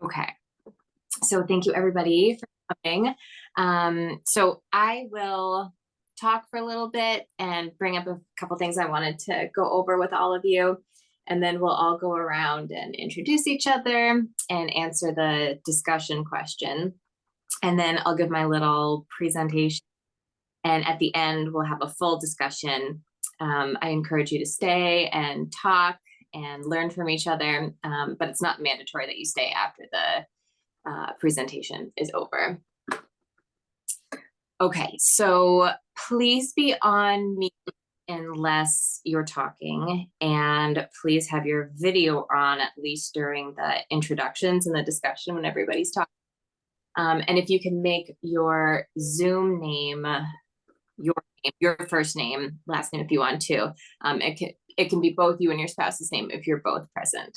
Okay, so thank you everybody for coming. So I will talk for a little bit and bring up a couple things I wanted to go over with all of you. And then we'll all go around and introduce each other and answer the discussion question. And then I'll give my little presentation. And at the end, we'll have a full discussion. I encourage you to stay and talk and learn from each other, but it's not mandatory that you stay after the presentation is over. Okay, so please be on mute unless you're talking, and please have your video on at least during the introductions and the discussion when everybody's talking. And if you can make your Zoom name your first name, last name if you want to. It can be both you and your spouse's name if you're both present.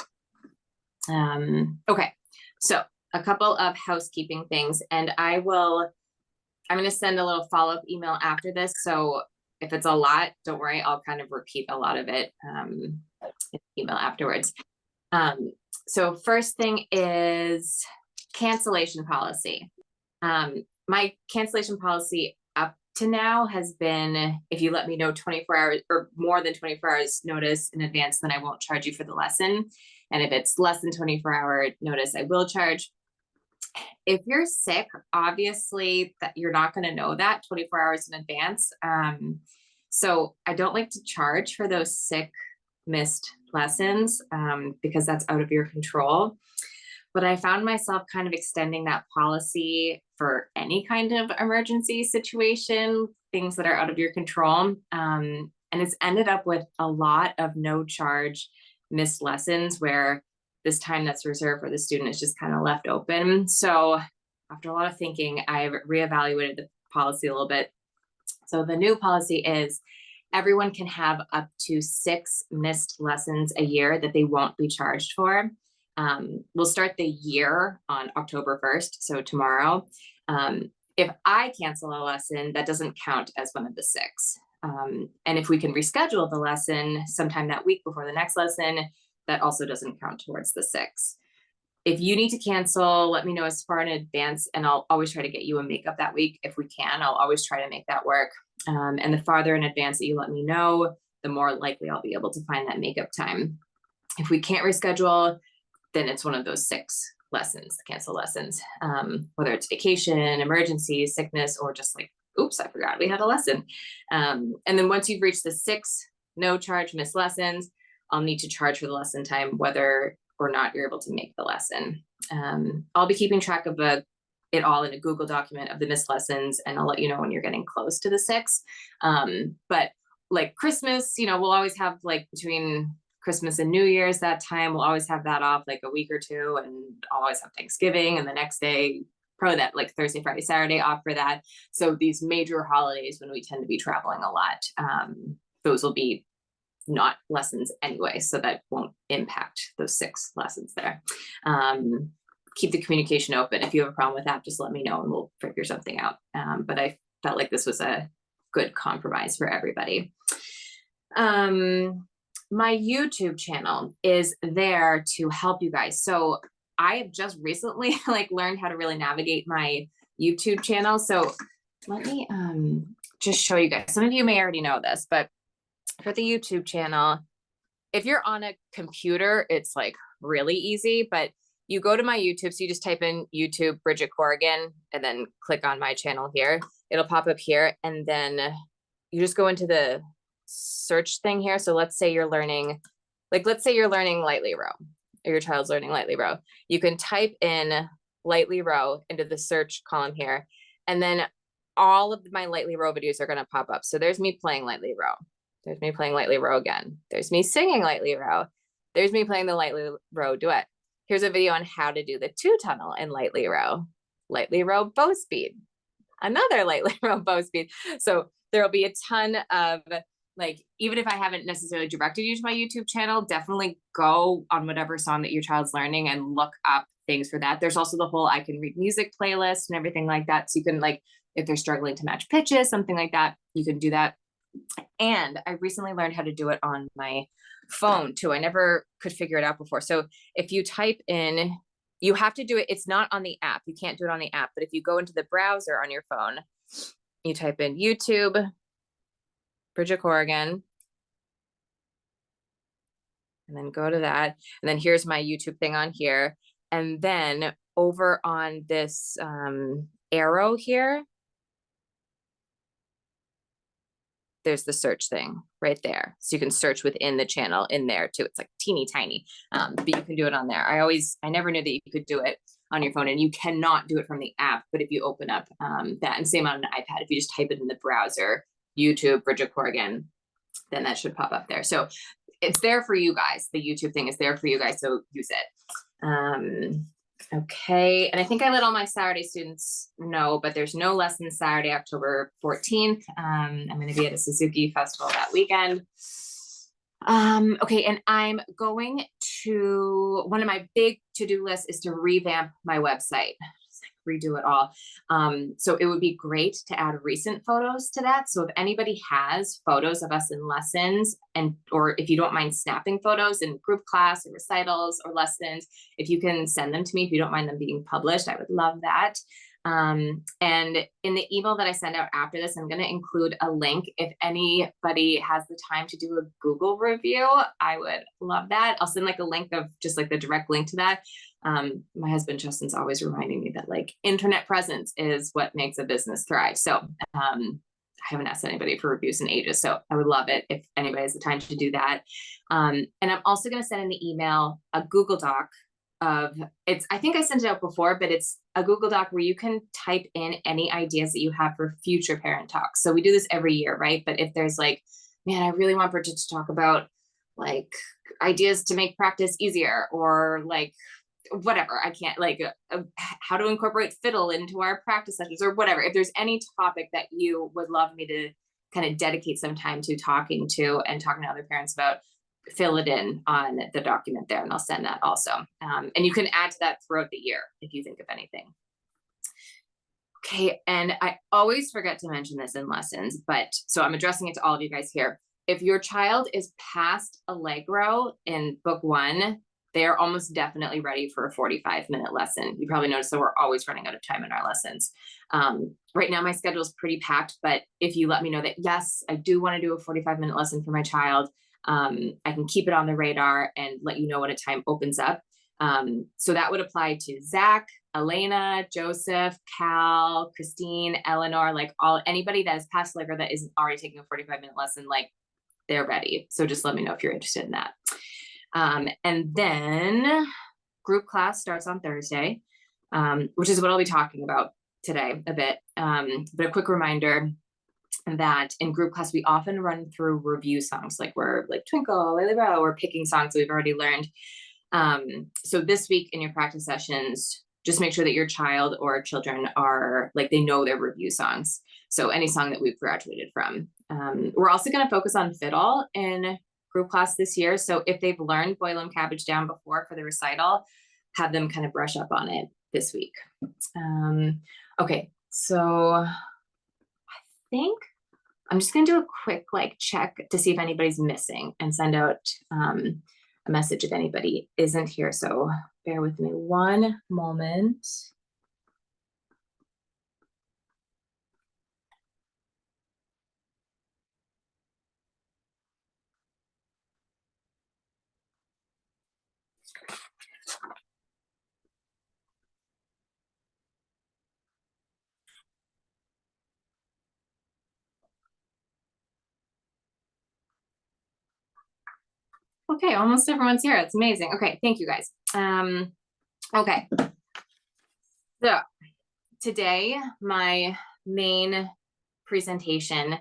Okay, so a couple of housekeeping things, and I'm going to send a little follow-up email after this. So if it's a lot, don't worry, I'll kind of repeat a lot of it in the email afterwards. So first thing is cancellation policy. My cancellation policy up to now has been, if you let me know 24 hours or more than 24 hours notice in advance, then I won't charge you for the lesson. And if it's less than 24-hour notice, I will charge. If you're sick, obviously that you're not going to know that 24 hours in advance. So I don't like to charge for those sick missed lessons because that's out of your control. But I found myself kind of extending that policy for any kind of emergency situation, things that are out of your control. And it's ended up with a lot of no charge missed lessons where this time that's reserved for the student is just kind of left open. So after a lot of thinking, I've reevaluated the policy a little bit. So the new policy is everyone can have up to 6 missed lessons a year that they won't be charged for. We'll start the year on October 1st, so tomorrow. If I cancel a lesson, that doesn't count as one of the 6. And if we can reschedule the lesson sometime that week before the next lesson, that also doesn't count towards the 6. If you need to cancel, let me know as far in advance, and I'll always try to get you a makeup that week. If we can, I'll always try to make that work. And the farther in advance that you let me know, the more likely I'll be able to find that makeup time. If we can't reschedule, then it's one of those 6 lessons, cancel lessons, whether it's vacation, emergency, sickness, or just like, oops, I forgot we had a lesson. And then once you've reached the 6 no charge missed lessons, I'll need to charge for the lesson time, whether or not you're able to make the lesson. I'll be keeping track of it all in a Google document of the missed lessons, and I'll let you know when you're getting close to the 6. But like Christmas, we'll always have like between Christmas and New Year's, that time we'll always have that off like a week or 2, and I'll always have Thanksgiving and the next day, probably that like Thursday, Friday, Saturday off for that. So these major holidays when we tend to be traveling a lot, those will be not lessons anyway, so that won't impact those 6 lessons there. Keep the communication open. If you have a problem with that, just let me know and we'll figure something out. But I felt like this was a good compromise for everybody. My YouTube channel is there to help you guys. So I have just recently learned how to really navigate my YouTube channel. So let me just show you guys. Some of you may already know this, but for the YouTube channel, if you're on a computer, it's like really easy, but you go to my YouTube. So you just type in YouTube Bridget Corrigan and then click on my channel here. It'll pop up here. And then you just go into the search thing here. So let's say you're learning, lightly row, or your child's learning lightly row. You can type in lightly row into the search column here. And then all of my lightly row videos are going to pop up. So there's me playing lightly row. There's me playing lightly row again. There's me singing lightly row. There's me playing the lightly row duet. Here's a video on how to do the 2-tunnel in lightly row bow speed, another lightly row bow speed. So there'll be a ton of even if I haven't necessarily directed you to my YouTube channel, definitely go on whatever song that your child's learning and look up things for that. There's also the whole I Can Read Music playlist and everything like that. So you can if they're struggling to match pitches, something like that, you can do that. And I recently learned how to do it on my phone too. I never could figure it out before. So if you type in You have to do it. It's not on the app. You can't do it on the app, but if you go into the browser on your phone, you type in YouTube, Bridget Corrigan, and then go to that. And then here's my YouTube thing on here. And then over on this arrow here, there's the search thing right there. So you can search within the channel in there too. It's like teeny tiny, but you can do it on there. I never knew that you could do it on your phone, and you cannot do it from the app. But if you open up that, and same on an iPad, if you just type it in the browser, YouTube, Bridget Corrigan, then that should pop up there. So it's there for you guys. The YouTube thing is there for you guys, so use it. Okay, and I think I let all my Saturday students know, but there's no lessons Saturday, October 14th. I'm going to be at a Suzuki festival that weekend. Okay, and I'm going to, one of my big to-do lists is to revamp my website. Redo it all. So it would be great to add recent photos to that. So if anybody has photos of us in lessons, and or if you don't mind snapping photos in group class or recitals or lessons, if you can send them to me, if you don't mind them being published, I would love that. And in the email that I send out after this, I'm going to include a link. If anybody has the time to do a Google review, I would love that. I'll send like a link of just like the direct link to that. My husband Justin's always reminding me that like internet presence is what makes a business thrive. So I haven't asked anybody for reviews in ages, so I would love it if anybody has the time to do that. And I'm also going to send in the email a Google Doc of it's, I think I sent it out before, but it's a Google Doc where you can type in any ideas that you have for future parent talks. So we do this every year, right? But if there's like, man, I really want Bridget to talk about like ideas to make practice easier, or like whatever, I can't like how to incorporate fiddle into our practice sessions or whatever. If there's any topic that you would love me to kind of dedicate some time to talking to other parents about, fill it in on the document there, and I'll send that also. And you can add to that throughout the year if you think of anything. Okay, and I always forget to mention this in lessons, but so I'm addressing it to all of you guys here. If your child is past Allegro in book 1, they're almost definitely ready for a 45-minute lesson. You probably noticed that we're always running out of time in our lessons. Right now my schedule is pretty packed, but if you let me know that, yes, I do want to do a 45-minute lesson for my child, I can keep it on the radar and let you know when a time opens up. So that would apply to Zach, Elena, Joseph, Cal, Christine, Eleanor, like anybody that is past Allegro that isn't already taking a 45-minute lesson, like they're ready. So just let me know if you're interested in that. And then group class starts on Thursday, which is what I'll be talking about today a bit. But a quick reminder that in group class, we often run through review songs, like we're like Twinkle, Lily Row, we're picking songs that we've already learned. So this week in your practice sessions, just make sure that your child or children are like, they know their review songs. So any song that we've graduated from. We're also going to focus on fiddle in group class this year. So if they've learned Boil 'em Cabbage Down before for the recital, have them kind of brush up on it this week. Okay, so I think I'm just going to do a quick like check to see if anybody's missing and send out a message if anybody isn't here. So bear with me one moment. Okay, almost everyone's here. It's amazing. Okay, thank you guys. Okay, so today my main presentation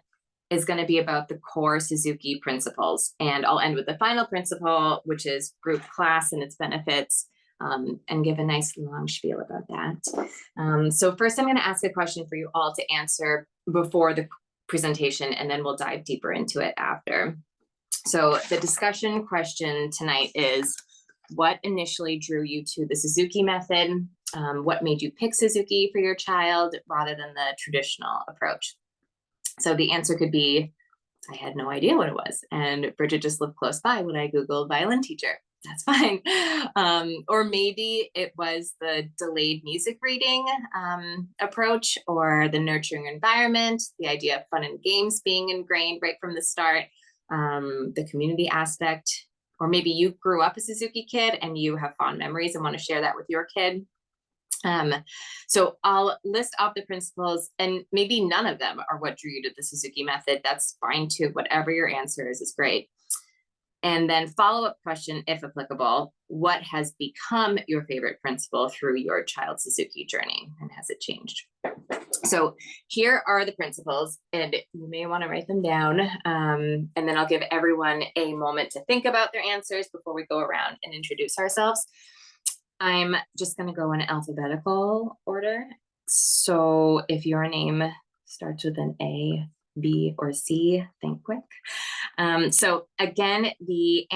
is going to be about the core Suzuki principles, and I'll end with the final principle, which is group class and its benefits, and give a nice long spiel about that. So first I'm going to ask a question for you all to answer before the presentation, and then we'll dive deeper into it after. So the discussion question tonight is, what initially drew you to the Suzuki method? What made you pick Suzuki for your child rather than the traditional approach? So the answer could be, I had no idea what it was, and Bridget just lived close by when I Googled violin teacher. That's fine. Or maybe it was the delayed music reading approach, or the nurturing environment, the idea of fun and games being ingrained right from the start, the community aspect, or maybe you grew up a Suzuki kid and you have fond memories and want to share that with your kid. So I'll list off the principles, and maybe none of them are what drew you to the Suzuki method. That's fine too. Whatever your answer is great. And then follow-up question, if applicable, what has become your favorite principle through your child's Suzuki journey, and has it changed? So here are the principles, and you may want to write them down. And then I'll give everyone a moment to think about their answers before we go around and introduce ourselves. I'm just going to go in alphabetical order. So if your name starts with an A, B, or C, think quick. So again, the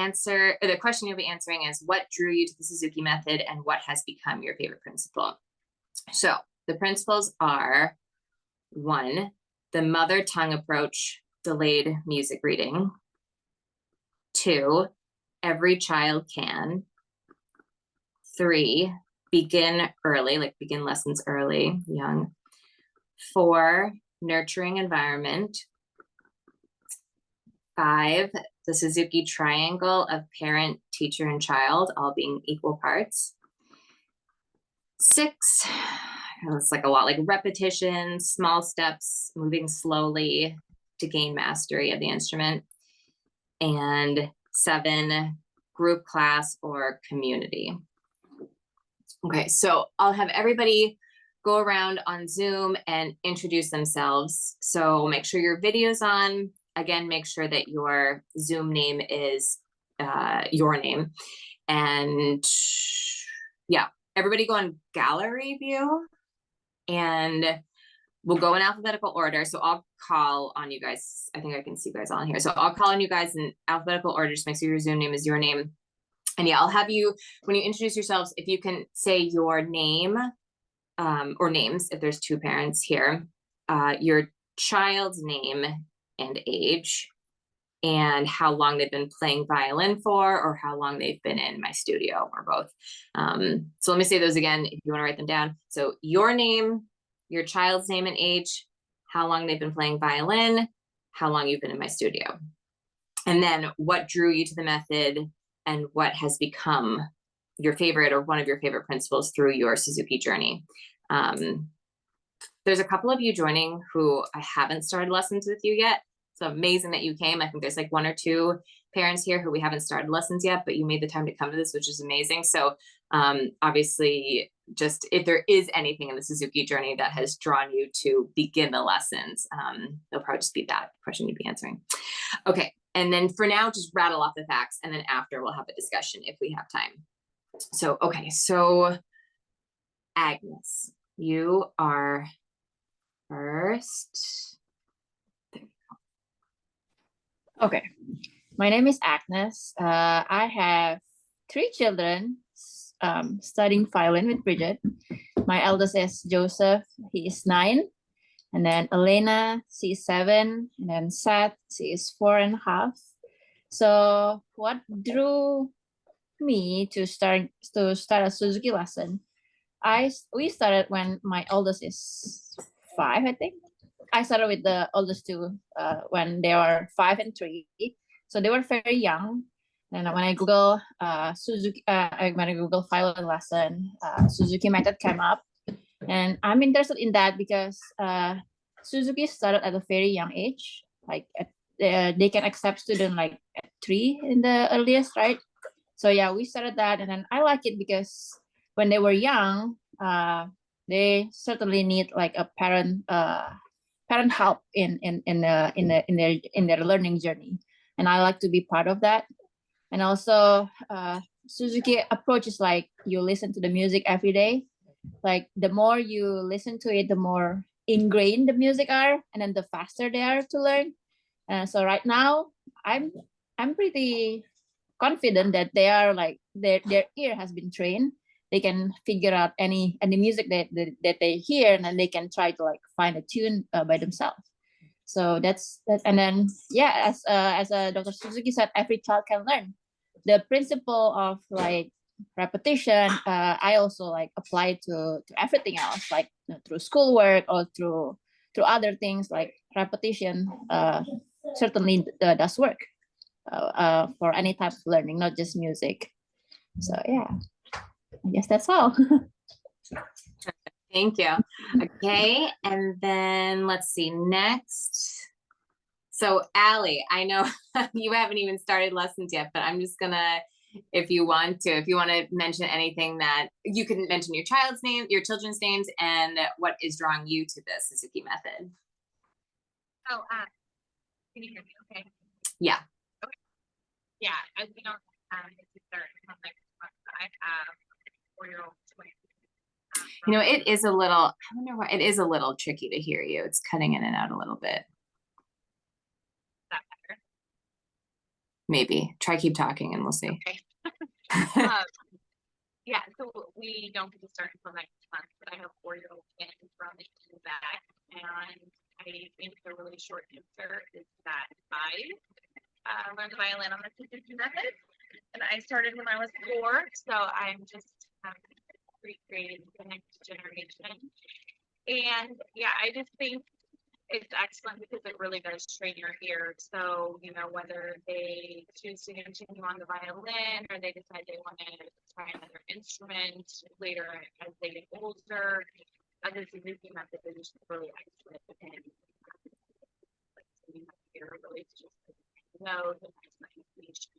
question you'll be answering is, what drew you to the Suzuki method and what has become your favorite principle? So the principles are: 1, the mother tongue approach, delayed music reading. 2, every child can. 3, begin early, like begin lessons early, young. 4, nurturing environment. 5, the Suzuki triangle of parent, teacher, and child, all being equal parts. 6, it's like a lot, like repetition, small steps, moving slowly to gain mastery of the instrument. And 7, group class or community. Okay, so I'll have everybody go around on Zoom and introduce themselves. So make sure your video's on. Again, make sure that your Zoom name is your name. And yeah, everybody go on gallery view, and we'll go in alphabetical order. So I'll call on you guys. I think I can see you guys all in here. So I'll call on you guys in alphabetical order. Just make sure your Zoom name is your name. And yeah, I'll have you, when you introduce yourselves, if you can say your name, or names, if there's 2 parents here, your child's name and age, and how long they've been playing violin for, or how long they've been in my studio, or both. So let me say those again, if you want to write them down. So your name, your child's name and age, how long they've been playing violin, how long you've been in my studio. And then what drew you to the method, and what has become your favorite or one of your favorite principles through your Suzuki journey. There's a couple of you joining who I haven't started lessons with you yet. So amazing that you came. I think there's like 1 or 2 parents here who we haven't started lessons yet, but you made the time to come to this, which is amazing. So obviously, just if there is anything in the Suzuki journey that has drawn you to begin the lessons, it'll probably just be that question you'd be answering. Okay, and then for now, just rattle off the facts, and then after we'll have a discussion if we have time. So, okay, so Agnes, you are first. Okay, my name is Agnes. I have 3 children studying violin with Bridget. My eldest is Joseph, he is 9. And then Elena, she is 7. And then Seth, she is 4.5. So what drew me to start a Suzuki lesson? We started when my oldest is 5, I think. I started with the oldest 2 when they were 5 and 3. So they were very young. And when I Google Suzuki, when I Google violin lesson, Suzuki method came up, and I'm interested in that because Suzuki started at a very young age. Like they can accept students like at 3 in the earliest, right? So yeah, we started that, and then I like it because when they were young, they certainly need like a parent help in their learning journey, and I like to be part of that. And also Suzuki approach is like you listen to the music every day. Like the more you listen to it, the more ingrained the music are, and then the faster they are to learn. So right now I'm pretty confident that they are like their ear has been trained. They can figure out any music that they hear, and then they can try to like find a tune by themselves. So that's that. And then yeah, as Dr. Suzuki said, every child can learn. the principle of like repetition, I also like apply to everything else, like through schoolwork or through other things. Like repetition certainly does work for any type of learning, not just music. So yeah, I guess that's all. Thank you. Okay, and then let's see next. So Allie, I know you haven't even started lessons yet, but I'm just gonna, if you want to mention anything that you can mention your children's names, and what is drawing you to the Suzuki method. Oh, can you hear me okay? Yeah. Okay. Yeah, as you know, it's third next month. I have a 4-year-old twin. You know, it is a little, I wonder why, it is a little tricky to hear you. It's cutting in and out a little bit. That better? Maybe. Try keep talking and we'll see. Okay. Yeah, so we don't get to start until next month, but I have a 4-year-old twin from back, and I think the really short answer is that I learned the violin on the Suzuki method, and I started when I was 4, so I'm just recreating the next generation. And yeah, I just think it's excellent because it really does train your ear. So, you know, whether they choose to continue on the violin or they decide they want to try another instrument later as they get older, the Suzuki method is really excellent. And your really just know the next information.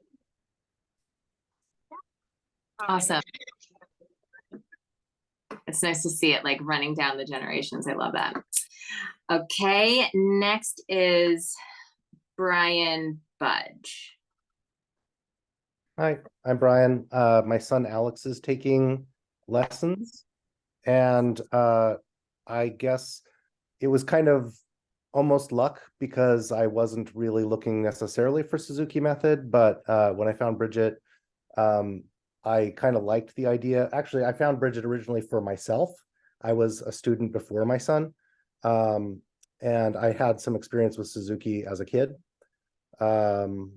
Awesome. It's nice to see it like running down the generations. I love that. Okay, next is Brian Budge. Hi, I'm Brian. My son Alex is taking lessons, and I guess it was kind of almost luck because I wasn't really looking necessarily for Suzuki method, but when I found Bridget, I kind of liked the idea. Actually, I found Bridget originally for myself. I was a student before my son, and I had some experience with Suzuki as a kid. And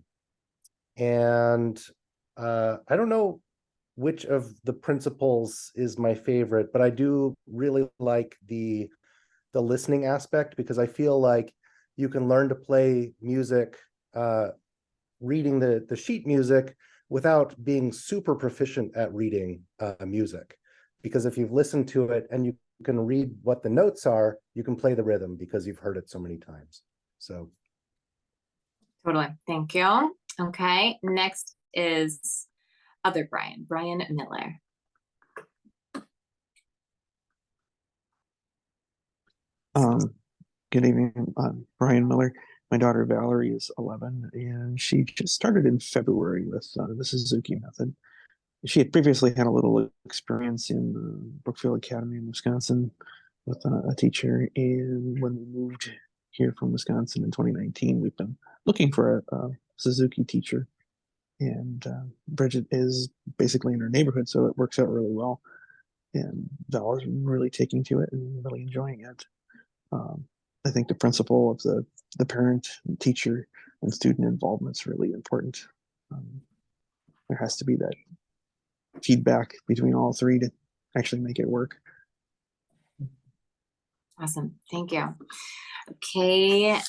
I don't know which of the principles is my favorite, but I do really like the listening aspect, because I feel like you can learn to play music reading the sheet music without being super proficient at reading music. Because if you've listened to it and you can read what the notes are, you can play the rhythm because you've heard it so many times. So Totally. Thank you. Okay, next is other Brian Miller. Good evening. I'm Brian Miller. My daughter Valerie is 11, and she just started in February with the Suzuki method. She had previously had a little experience in Brookfield Academy in Wisconsin with a teacher, and when we moved here from Wisconsin in 2019, we've been looking for a Suzuki teacher, and Bridget is basically in her neighborhood, so it works out really well. And Val is really taking to it and really enjoying it. I think the principle of the parent, teacher, and student involvement is really important. There has to be that feedback between all three to actually make it work. Awesome. Thank you. Okay,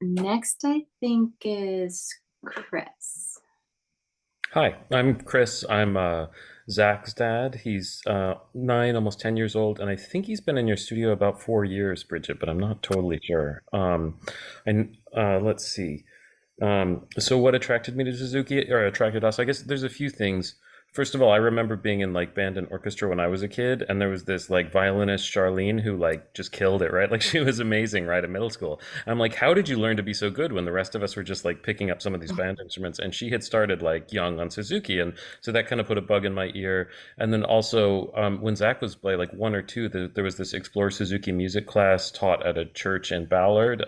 next I think is Chris. Hi, I'm Chris. I'm Zach's dad. He's 9, almost 10 years old, and I think he's been in your studio about 4 years, Bridget, but I'm not totally sure. And let's see. So what attracted me to Suzuki, or attracted us? I guess there's a few things. First of all, I remember being in like band and orchestra when I was a kid, and there was this like violinist Charlene who like just killed it, right? Like she was amazing, right, at middle school. I'm like, how did you learn to be so good when the rest of us were just like picking up some of these band instruments? And she had started like young on Suzuki, and so that kind of put a bug in my ear. And then also when Zach was like 1 or 2, there was this Explore Suzuki music class taught at a church in Ballard,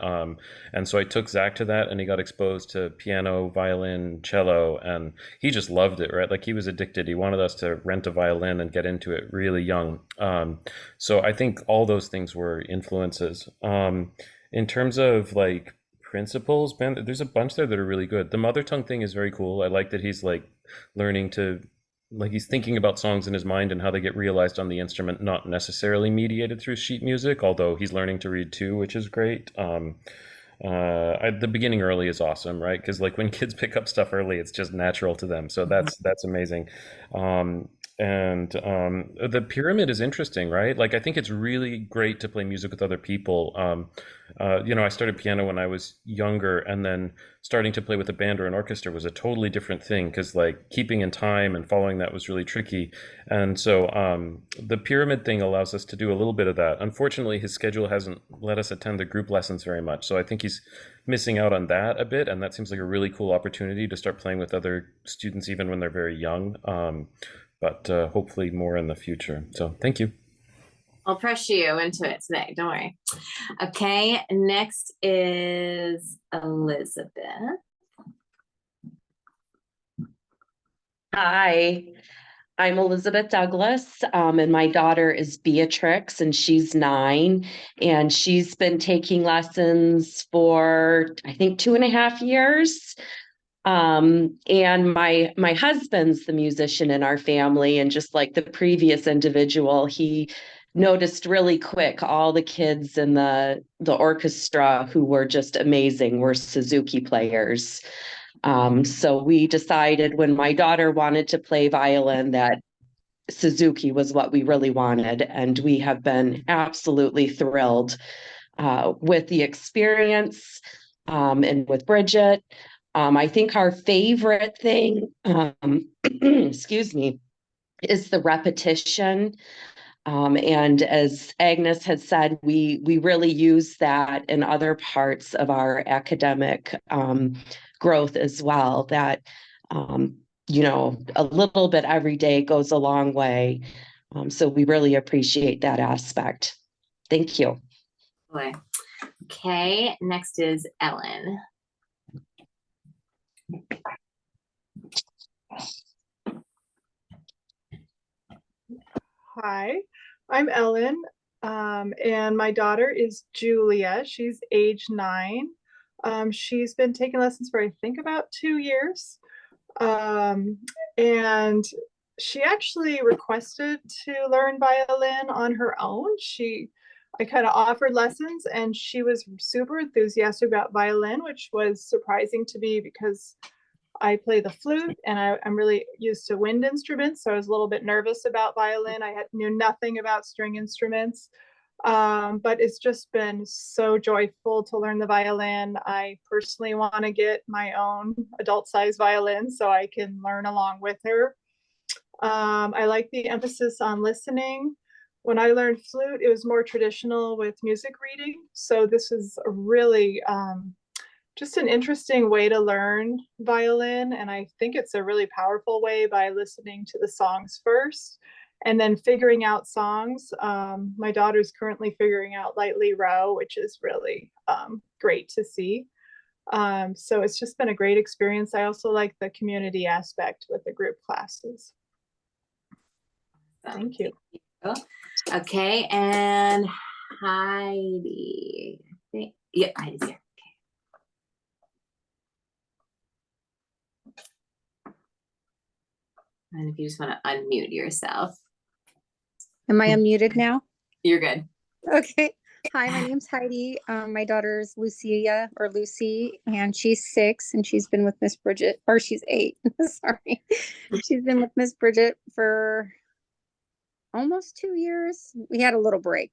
and so I took Zach to that, and he got exposed to piano, violin, cello, and he just loved it, right? Like he was addicted. He wanted us to rent a violin and get into it really young. So I think all those things were influences. In terms of like principals, man, there's a bunch there that are really good. The mother tongue thing is very cool. I like that he's like learning to, like, he's thinking about songs in his mind and how they get realized on the instrument, not necessarily mediated through sheet music, although he's learning to read too, which is great. The beginning early is awesome, right? Because like when kids pick up stuff early, it's just natural to them. So that's amazing. The pyramid is interesting, right? Like I think it's really great to play music with other people. I started piano when I was younger, and then starting to play with a band or an orchestra was a totally different thing because like keeping in time and following that was really tricky. And so the pyramid thing allows us to do a little bit of that. Unfortunately, his schedule hasn't let us attend the group lessons very much. So I think he's missing out on that a bit. And that seems like a really cool opportunity to start playing with other students, even when they're very young. But hopefully more in the future. So thank you. I'll pressure you into it today. Don't worry. Okay, next is Elizabeth. Hi, I'm Elizabeth Douglas, and my daughter is Beatrix, and she's 9, and she's been taking lessons for, I think, 2.5 years. And my husband's the musician in our family, and just like the previous individual, he noticed really quick all the kids in the orchestra who were just amazing were Suzuki players. So we decided when my daughter wanted to play violin that Suzuki was what we really wanted, and we have been absolutely thrilled with the experience and with Bridget. I think our favorite thing, excuse me, is the repetition. And as Agnes had said, we really use that in other parts of our academic growth as well. That, a little bit every day goes a long way. So we really appreciate that aspect. Thank you. Boy. Okay, next is Ellen. Hi, I'm Ellen, and my daughter is Julia. She's age 9. She's been taking lessons for, I think, about 2 years. And she actually requested to learn violin on her own. I kind of offered lessons, and she was super enthusiastic about violin, which was surprising to me because I play the flute and I'm really used to wind instruments. So I was a little bit nervous about violin. I knew nothing about string instruments, but it's just been so joyful to learn the violin. I personally want to get my own adult size violin so I can learn along with her. I like the emphasis on listening. When I learned flute, it was more traditional with music reading. So this is a really just an interesting way to learn violin. And I think it's a really powerful way by listening to the songs first and then figuring out songs. My daughter's currently figuring out Lightly Row, which is really great to see. So it's just been a great experience. I also like the community aspect with the group classes. Thank you. Okay, and Heidi. Yeah, Heidi's here. And if you just want to unmute yourself. Am I unmuted now? You're good. Okay. Hi, my name's Heidi. My daughter's Lucia or Lucy, and she's 6, and she's been with Miss Bridget, or she's 8. Sorry. She's been with Miss Bridget for almost 2 years. We had a little break.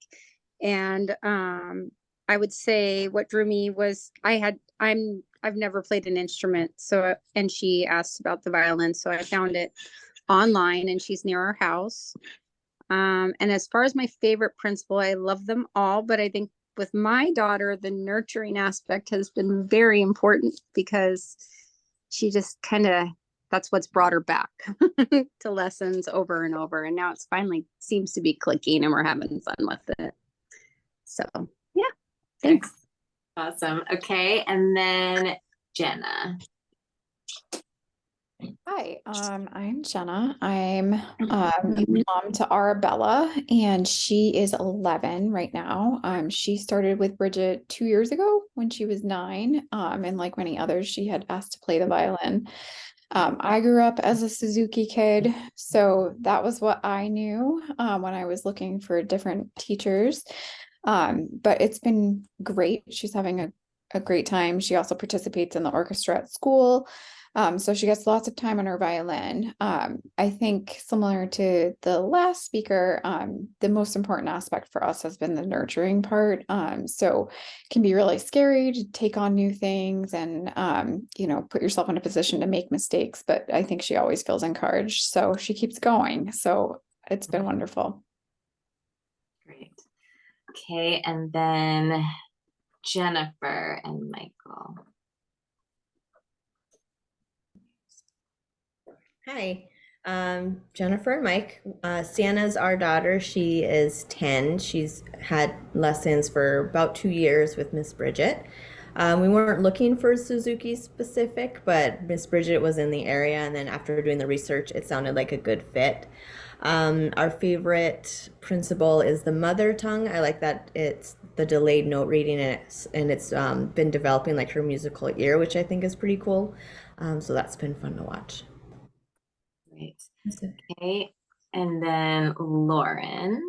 And I would say what drew me was I've never played an instrument. And she asked about the violin. So I found it online, and she's near our house. And as far as my favorite principal, I love them all, but I think with my daughter, the nurturing aspect has been very important because she just that's what's brought her back to lessons over and over. And now it's finally seems to be clicking and we're having fun with it. So yeah, thanks. Awesome. Okay. And then Jenna. Hi, I'm Jenna. I'm mom to Arabella, and she is 11 right now. She started with Bridget 2 years ago when she was 9. And like many others, she had asked to play the violin. I grew up as a Suzuki kid, so that was what I knew when I was looking for different teachers. But it's been great. She's having a great time. She also participates in the orchestra at school. So she gets lots of time on her violin. I think similar to the last speaker, the most important aspect for us has been the nurturing part. So it can be really scary to take on new things and, put yourself in a position to make mistakes, but I think she always feels encouraged. So she keeps going. So it's been wonderful. Great. Okay, and then Jennifer and Michael. Hi, Jennifer and Mike. Sienna's our daughter. She is 10. She's had lessons for about 2 years with Miss Bridget. We weren't looking for Suzuki specific, but Miss Bridget was in the area, and then after doing the research, it sounded like a good fit. Our favorite principle is the mother tongue. I like that it's the delayed note reading, and it's been developing like her musical ear, which I think is pretty cool. So that's been fun to watch. Great. Okay, and then Lauren.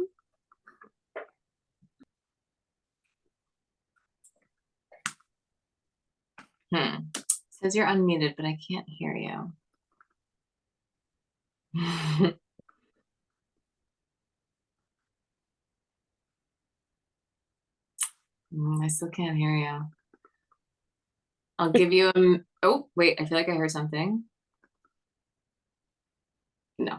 Says you're unmuted, but I can't hear you. I still can't hear you. I'll give you oh, wait, I feel like I heard something. No.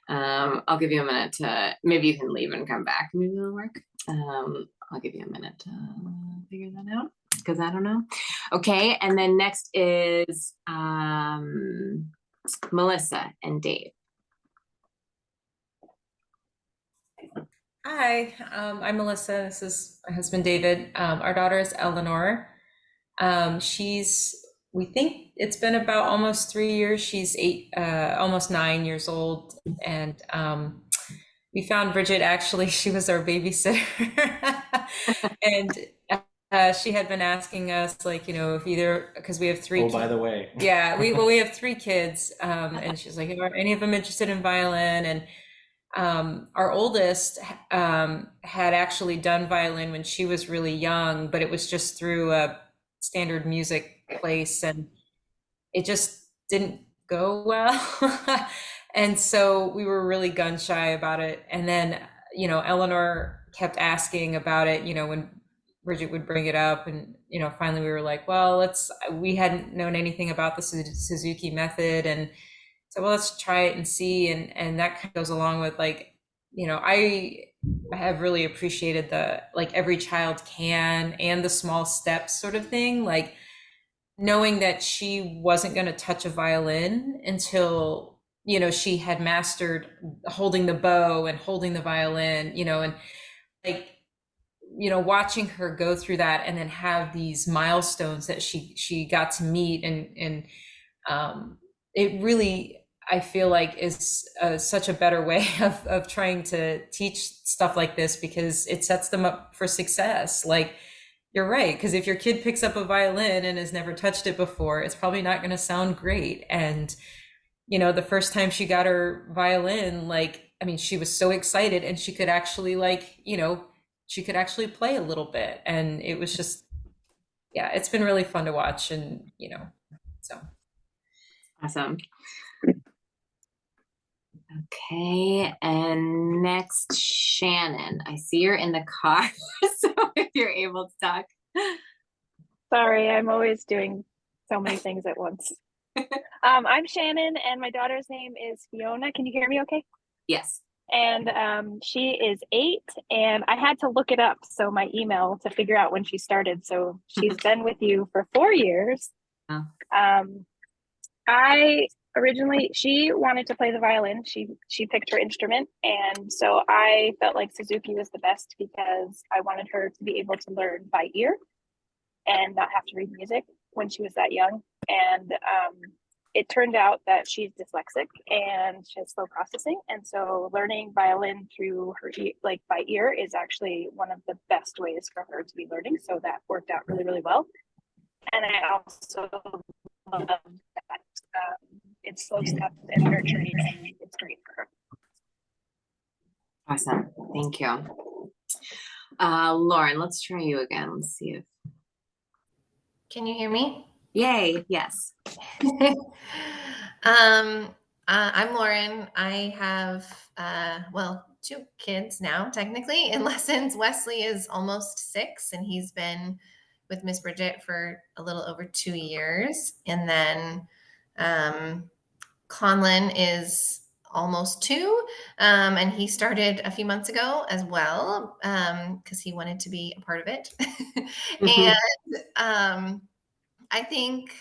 I'll give you a minute to, maybe you can leave and come back. Maybe it'll work. I'll give you a minute to figure that out because I don't know. Okay, and then next is Melissa and Dave. Hi, I'm Melissa. This is my husband, David. Our daughter is Eleanor. We think it's been about almost 3 years. She's almost 9 years old. And we found Bridget, actually, she was our babysitter. And she had been asking us, like, if either, because we have three. Oh, by the way. Yeah, we have 3 kids. And she's like, are any of them interested in violin? And our oldest had actually done violin when she was really young, but it was just through a standard music place and it just didn't go well. And so we were really gun shy about it. And then, Eleanor kept asking about it, when Bridget would bring it up. And, finally we were like, well, we hadn't known anything about the Suzuki method. And so, well, let's try it and see. And that kind of goes along with like, I have really appreciated the, like every child can, and the small steps sort of thing, like knowing that she wasn't going to touch a violin until, she had mastered holding the bow and holding the violin, and like, watching her go through that and then have these milestones that she got to meet and it really, I feel like is such a better way of trying to teach stuff like this, because it sets them up for success. Like, you're right, because if your kid picks up a violin and has never touched it before, it's probably not going to sound great. And, the first time she got her violin, she was so excited, and she could actually she could actually play a little bit. And it was just, yeah, it's been really fun to watch. And, so. Awesome. Okay, and next, Shannon. I see you're in the car, so if you're able to talk. Sorry, I'm always doing so many things at once. I'm Shannon, and my daughter's name is Fiona. Can you hear me okay? Yes. And she is 8, and I had to look it up, so my email, to figure out when she started. So she's been with you for 4 years. Oh. She wanted to play the violin. She picked her instrument, and so I felt like Suzuki was the best because I wanted her to be able to learn by ear and not have to read music when she was that young. And it turned out that she's dyslexic and she has slow processing. And so learning violin through her, like by ear, is actually one of the best ways for her to be learning. So that worked out really, really well. And I also love that it's slow steps and nurturing, and it's great for her. Awesome. Thank you. Lauren, let's try you again. Let's see if. Can you hear me? Yay. Yes. I'm Lauren. I have, well, 2 kids now, technically, in lessons. Wesley is almost 6, and he's been with Miss Bridget for a little over 2 years. And then Conlon is almost 2, and he started a few months ago as well, because he wanted to be a part of it. And I think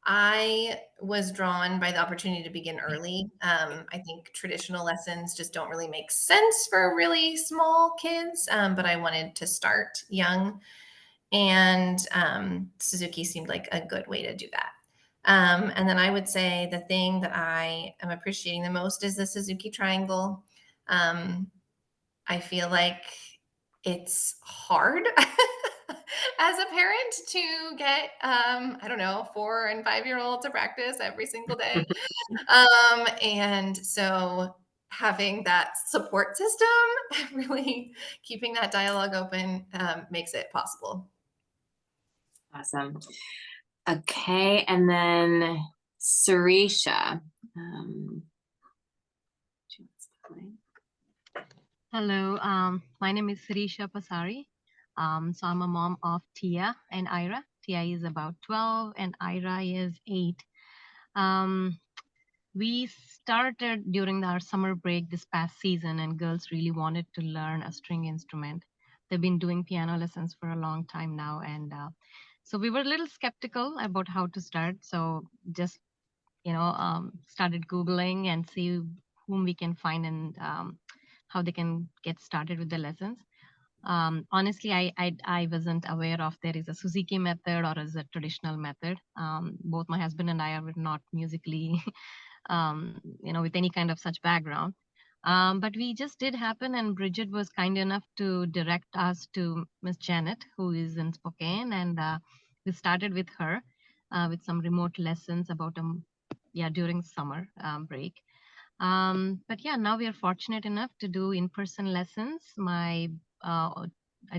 I was drawn by the opportunity to begin early. I think traditional lessons just don't really make sense for really small kids, but I wanted to start young, and Suzuki seemed like a good way to do that. And then I would say the thing that I am appreciating the most is the Suzuki Triangle. I feel like it's hard as a parent to get, I don't know, 4 and 5-year-olds to practice every single day. And so having that support system, really keeping that dialogue open, makes it possible. Awesome. Okay. And then Sarisha. Hello, my name is Sirisha Pasari. So I'm a mom of Tia and Ira. Tia is about 12 and Ira is 8. We started during our summer break this past season, and girls really wanted to learn a string instrument. They've been doing piano lessons for a long time now, and so we were a little skeptical about how to start. So just started Googling and see whom we can find and how they can get started with the lessons. Honestly, I wasn't aware of there is a Suzuki method or is a traditional method. Both my husband and I are not musically, with any kind of such background. But we just did happen, and Bridget was kind enough to direct us to Miss Janet, who is in Spokane, and we started with her with some remote lessons about during summer break. But yeah, now we are fortunate enough to do in-person lessons. I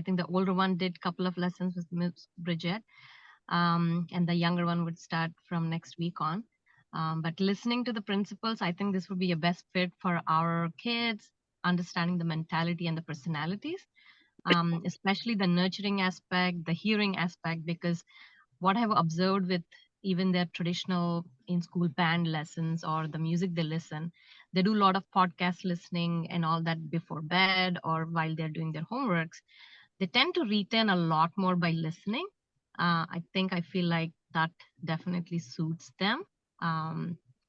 think the older one did a couple of lessons with Miss Bridget, and the younger one would start from next week on. But listening to the principals, I think this would be a best fit for our kids, understanding the mentality and the personalities, especially the nurturing aspect, the hearing aspect, because what I've observed with even their traditional in-school band lessons or the music they listen, they do a lot of podcast listening and all that before bed or while they're doing their homeworks. They tend to retain a lot more by listening. I feel like that definitely suits them.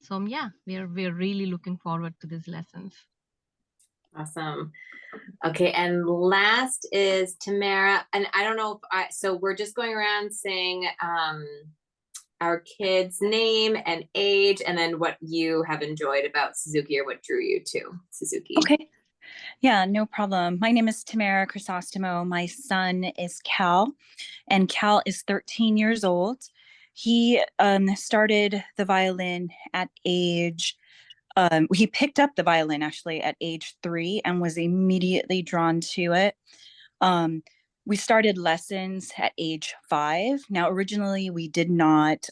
So yeah, we're really looking forward to these lessons. Awesome. Okay, and last is Tamara, and I don't know if so we're just going around saying our kid's name and age, and then what you have enjoyed about Suzuki or what drew you to Suzuki. Okay. Yeah, no problem. My name is Tamara Crisostomo. My son is Cal, and Cal is 13 years old. He started the violin at age, he picked up the violin actually at age 3 and was immediately drawn to it. We started lessons at age 5. Now, originally we did not,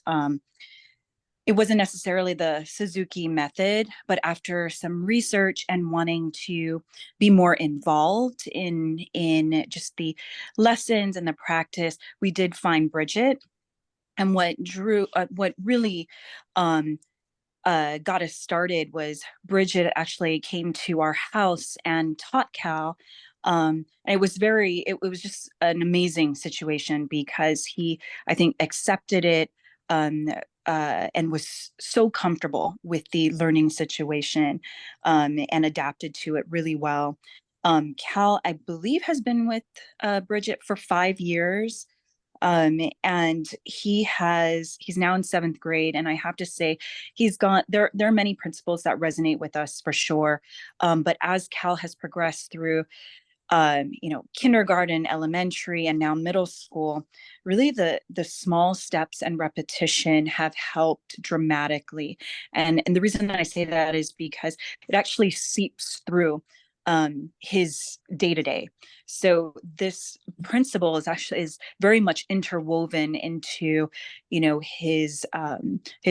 it wasn't necessarily the Suzuki method, but after some research and wanting to be more involved in just the lessons and the practice, we did find Bridget. And what really got us started was Bridget actually came to our house and taught Cal. And it was just an amazing situation because he, I think, accepted it and was so comfortable with the learning situation and adapted to it really well. Cal, I believe, has been with Bridget for 5 years. And he's now in 7th grade, and I have to say there are many principles that resonate with us for sure. But as Cal has progressed through kindergarten, elementary, and now middle school, really the small steps and repetition have helped dramatically. And the reason that I say that is because it actually seeps through his day-to-day. So this principle is very much interwoven into, his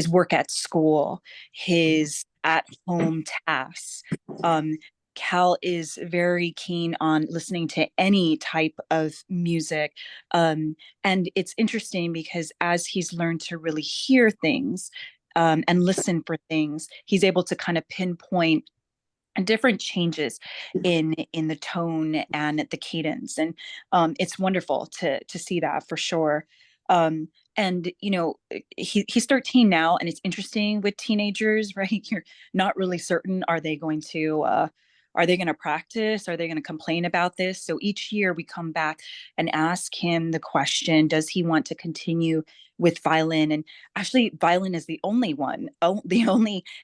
work at school, his at-home tasks. Cal is very keen on listening to any type of music. And it's interesting because as he's learned to really hear things and listen for things, he's able to kind of pinpoint different changes in the tone and the cadence. And it's wonderful to see that for sure. And he's 13 now, and it's interesting with teenagers, right? You're not really certain, are they going to practice? Are they going to complain about this? So each year we come back and ask him the question, does he want to continue with violin? And actually violin is the only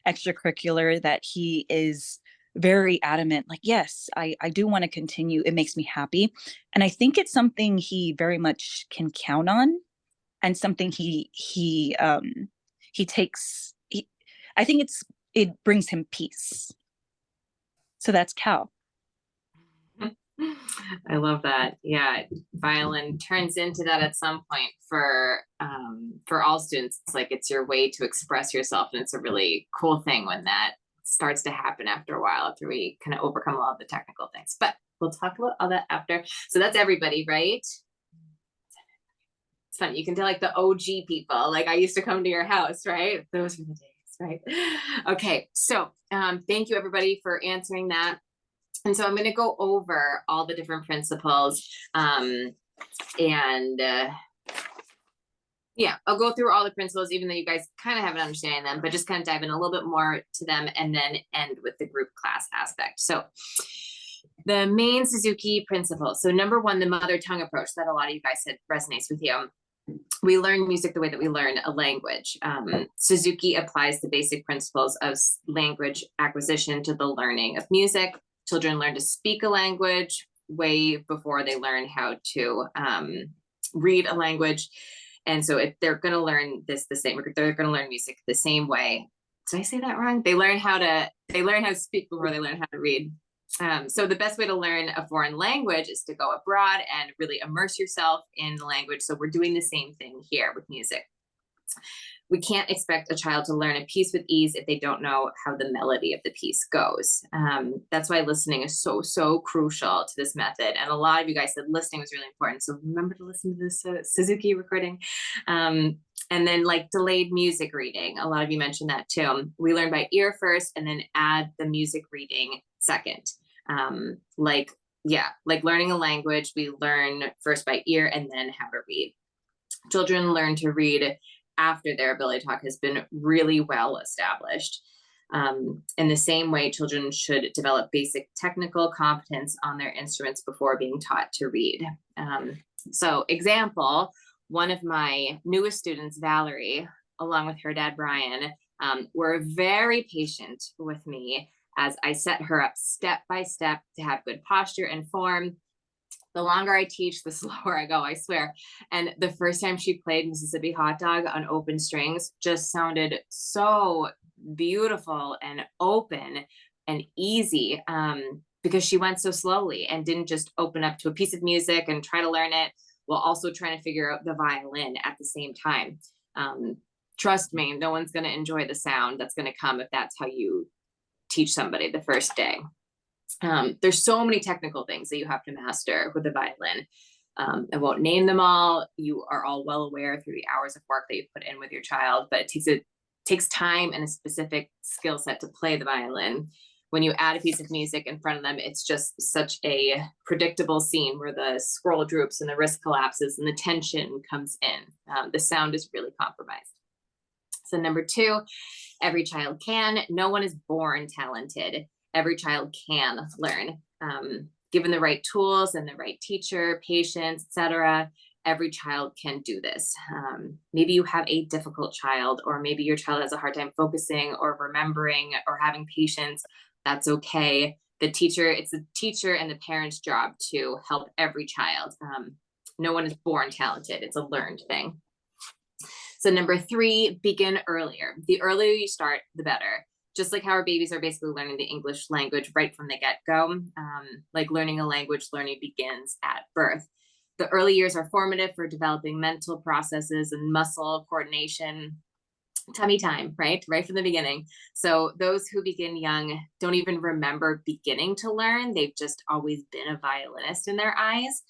extracurricular that he is very adamant, like, yes, I do want to continue. It makes me happy. And I think it's something he very much can count on, and something he takes, I think it brings him peace. So that's Cal. I love that. Yeah, violin turns into that at some point for all students. It's like it's your way to express yourself, and it's a really cool thing when that starts to happen after a while, after we kind of overcome a lot of the technical things. But we'll talk about all that after. So that's everybody, right? It's fun. You can tell, like, the OG people. Like, I used to come to your house, right? Those were the days, right? Okay, so thank you everybody for answering that. And so I'm going to go over all the different principles, yeah, I'll go through all the principles, even though you guys kind of have an understanding of them, but just kind of dive in a little bit more to them, and then end with the group class aspect. So the main Suzuki principles. So number one, the mother tongue approach that a lot of you guys said resonates with you. We learn music the way that we learn a language. Suzuki applies the basic principles of language acquisition to the learning of music. Children learn to speak a language way before they learn how to read a language. And so if they're going to learn they're going to learn music the same way. Did I say that wrong? They learn how to speak before they learn how to read. So the best way to learn a foreign language is to go abroad and really immerse yourself in the language. So we're doing the same thing here with music. We can't expect a child to learn a piece with ease if they don't know how the melody of the piece goes. That's why listening is so crucial to this method. And a lot of you guys said listening was really important. So remember to listen to this Suzuki recording. And then, like, delayed music reading. A lot of you mentioned that too. We learn by ear first and then add the music reading second. Like learning a language, we learn first by ear and then how to read. Children learn to read after their ability to talk has been really well established. In the same way, children should develop basic technical competence on their instruments before being taught to read. So example, one of my newest students, Valerie, along with her dad, Brian, were very patient with me as I set her up step by step to have good posture and form. The longer I teach, the slower I go, I swear. And the first time she played Mississippi Hot Dog on open strings just sounded so beautiful and open and easy, because she went so slowly and didn't just open up to a piece of music and try to learn it while also trying to figure out the violin at the same time. Trust me, no one's going to enjoy the sound that's going to come if that's how you teach somebody the first day. There's so many technical things that you have to master with the violin. I won't name them all. You are all well aware through the hours of work that you put in with your child, but it takes time and a specific skill set to play the violin. When you add a piece of music in front of them, it's just such a predictable scene where the scroll droops and the wrist collapses and the tension comes in. The sound is really compromised. So number two, every child can. No one is born talented. Every child can learn. Given the right tools and the right teacher, patience, etc., every child can do this. Maybe you have a difficult child, or maybe your child has a hard time focusing or remembering or having patience. That's okay. It's the teacher and the parent's job to help every child. No one is born talented. It's a learned thing. So number 3, begin earlier. The earlier you start, the better. Just like how our babies are basically learning the English language right from the get-go. Like learning a language, learning begins at birth. The early years are formative for developing mental processes and muscle coordination, tummy time, right from the beginning. So those who begin young don't even remember beginning to learn. They've just always been a violinist in their eyes.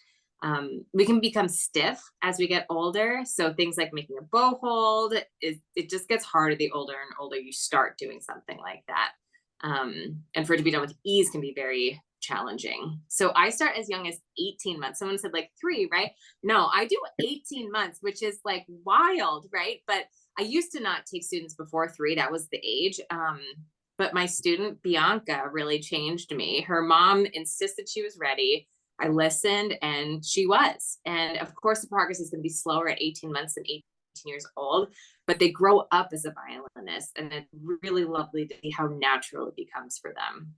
We can become stiff as we get older. So things like making a bow hold, it just gets harder the older and older you start doing something like that. And for it to be done with ease can be very challenging. So I start as young as 18 months. Someone said like 3, right? No, I do 18 months, which is like wild, right? But I used to not take students before 3. That was the age. But my student Bianca really changed me. Her mom insisted she was ready. I listened and she was. And of course, the progress is going to be slower at 18 months than 18 years old, but they grow up as a violinist, and it's really lovely to see how natural it becomes for them.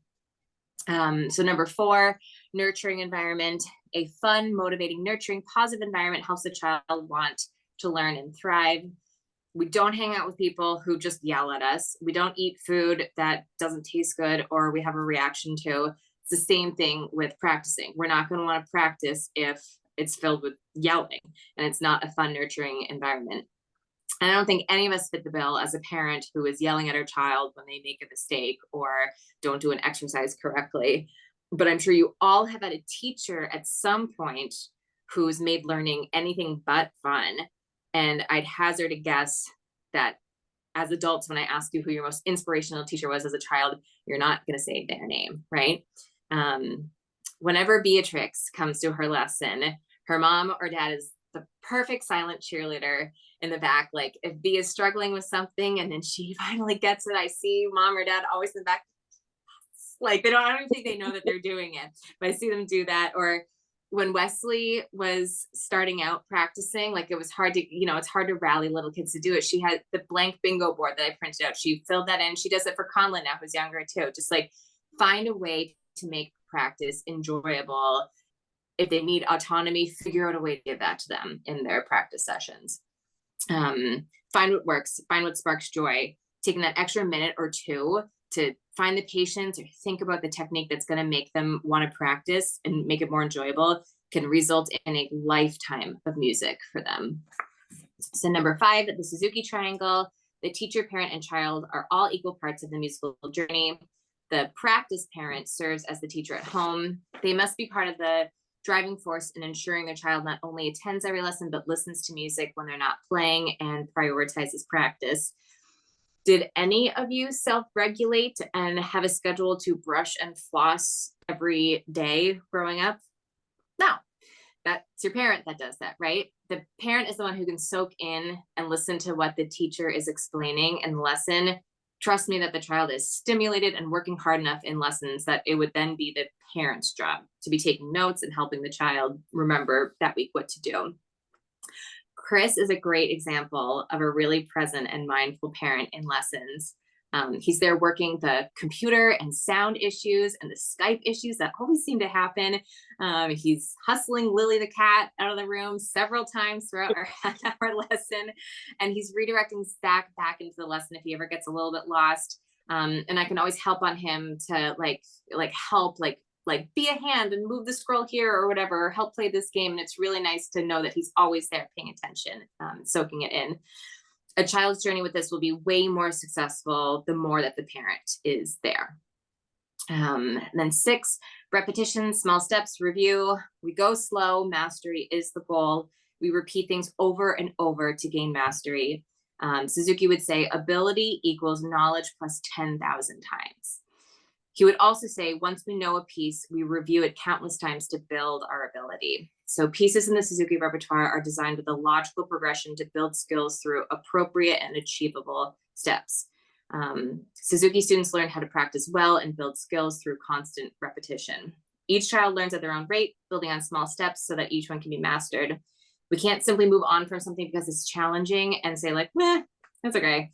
So number 4, nurturing environment. A fun, motivating, nurturing, positive environment helps the child want to learn and thrive. We don't hang out with people who just yell at us. We don't eat food that doesn't taste good or we have a reaction to. It's the same thing with practicing. We're not going to want to practice if it's filled with yelling and it's not a fun, nurturing environment. And I don't think any of us fit the bill as a parent who is yelling at our child when they make a mistake or don't do an exercise correctly. But I'm sure you all have had a teacher at some point who's made learning anything but fun. And I'd hazard a guess that as adults, when I ask you who your most inspirational teacher was as a child, you're not going to say their name, right? Whenever Beatrix comes to her lesson, her mom or dad is the perfect silent cheerleader in the back. Like if B is struggling with something and then she finally gets it, I see mom or dad always in the back. Like I don't think they know that they're doing it, but I see them do that. Or when Wesley was starting out practicing, like it was hard to, it's hard to rally little kids to do it. She had the blank bingo board that I printed out. She filled that in. She does it for Conlon now, who's younger too. Just like find a way to make practice enjoyable. If they need autonomy, figure out a way to give that to them in their practice sessions. Find what works, find what sparks joy. Taking that extra minute or 2 to find the patience or think about the technique that's going to make them want to practice and make it more enjoyable can result in a lifetime of music for them. So number 5, the Suzuki triangle. The teacher, parent, and child are all equal parts of the musical journey. The practice parent serves as the teacher at home. They must be part of the driving force in ensuring their child not only attends every lesson, but listens to music when they're not playing and prioritizes practice. Did any of you self-regulate and have a schedule to brush and floss every day growing up? No, that's your parent that does that, right? The parent is the one who can soak in and listen to what the teacher is explaining in the lesson. Trust me that the child is stimulated and working hard enough in lessons that it would then be the parent's job to be taking notes and helping the child remember that week what to do. Chris is a great example of a really present and mindful parent in lessons. He's there working the computer and sound issues and the Skype issues that always seem to happen. He's hustling Lily the cat out of the room several times throughout our half-hour lesson. And he's redirecting Zach back into the lesson if he ever gets a little bit lost. And I can always help on him to help be a hand and move the scroll here or whatever, or help play this game. And it's really nice to know that he's always there paying attention, soaking it in. A child's journey with this will be way more successful the more that the parent is there. And then 6, repetition, small steps, review. We go slow. Mastery is the goal. We repeat things over and over to gain mastery. Suzuki would say ability equals knowledge plus 10,000 times. He would also say, once we know a piece, we review it countless times to build our ability. So pieces in the Suzuki repertoire are designed with a logical progression to build skills through appropriate and achievable steps. Suzuki students learn how to practice well and build skills through constant repetition. Each child learns at their own rate, building on small steps so that each one can be mastered. We can't simply move on from something because it's challenging and say like, meh, that's okay.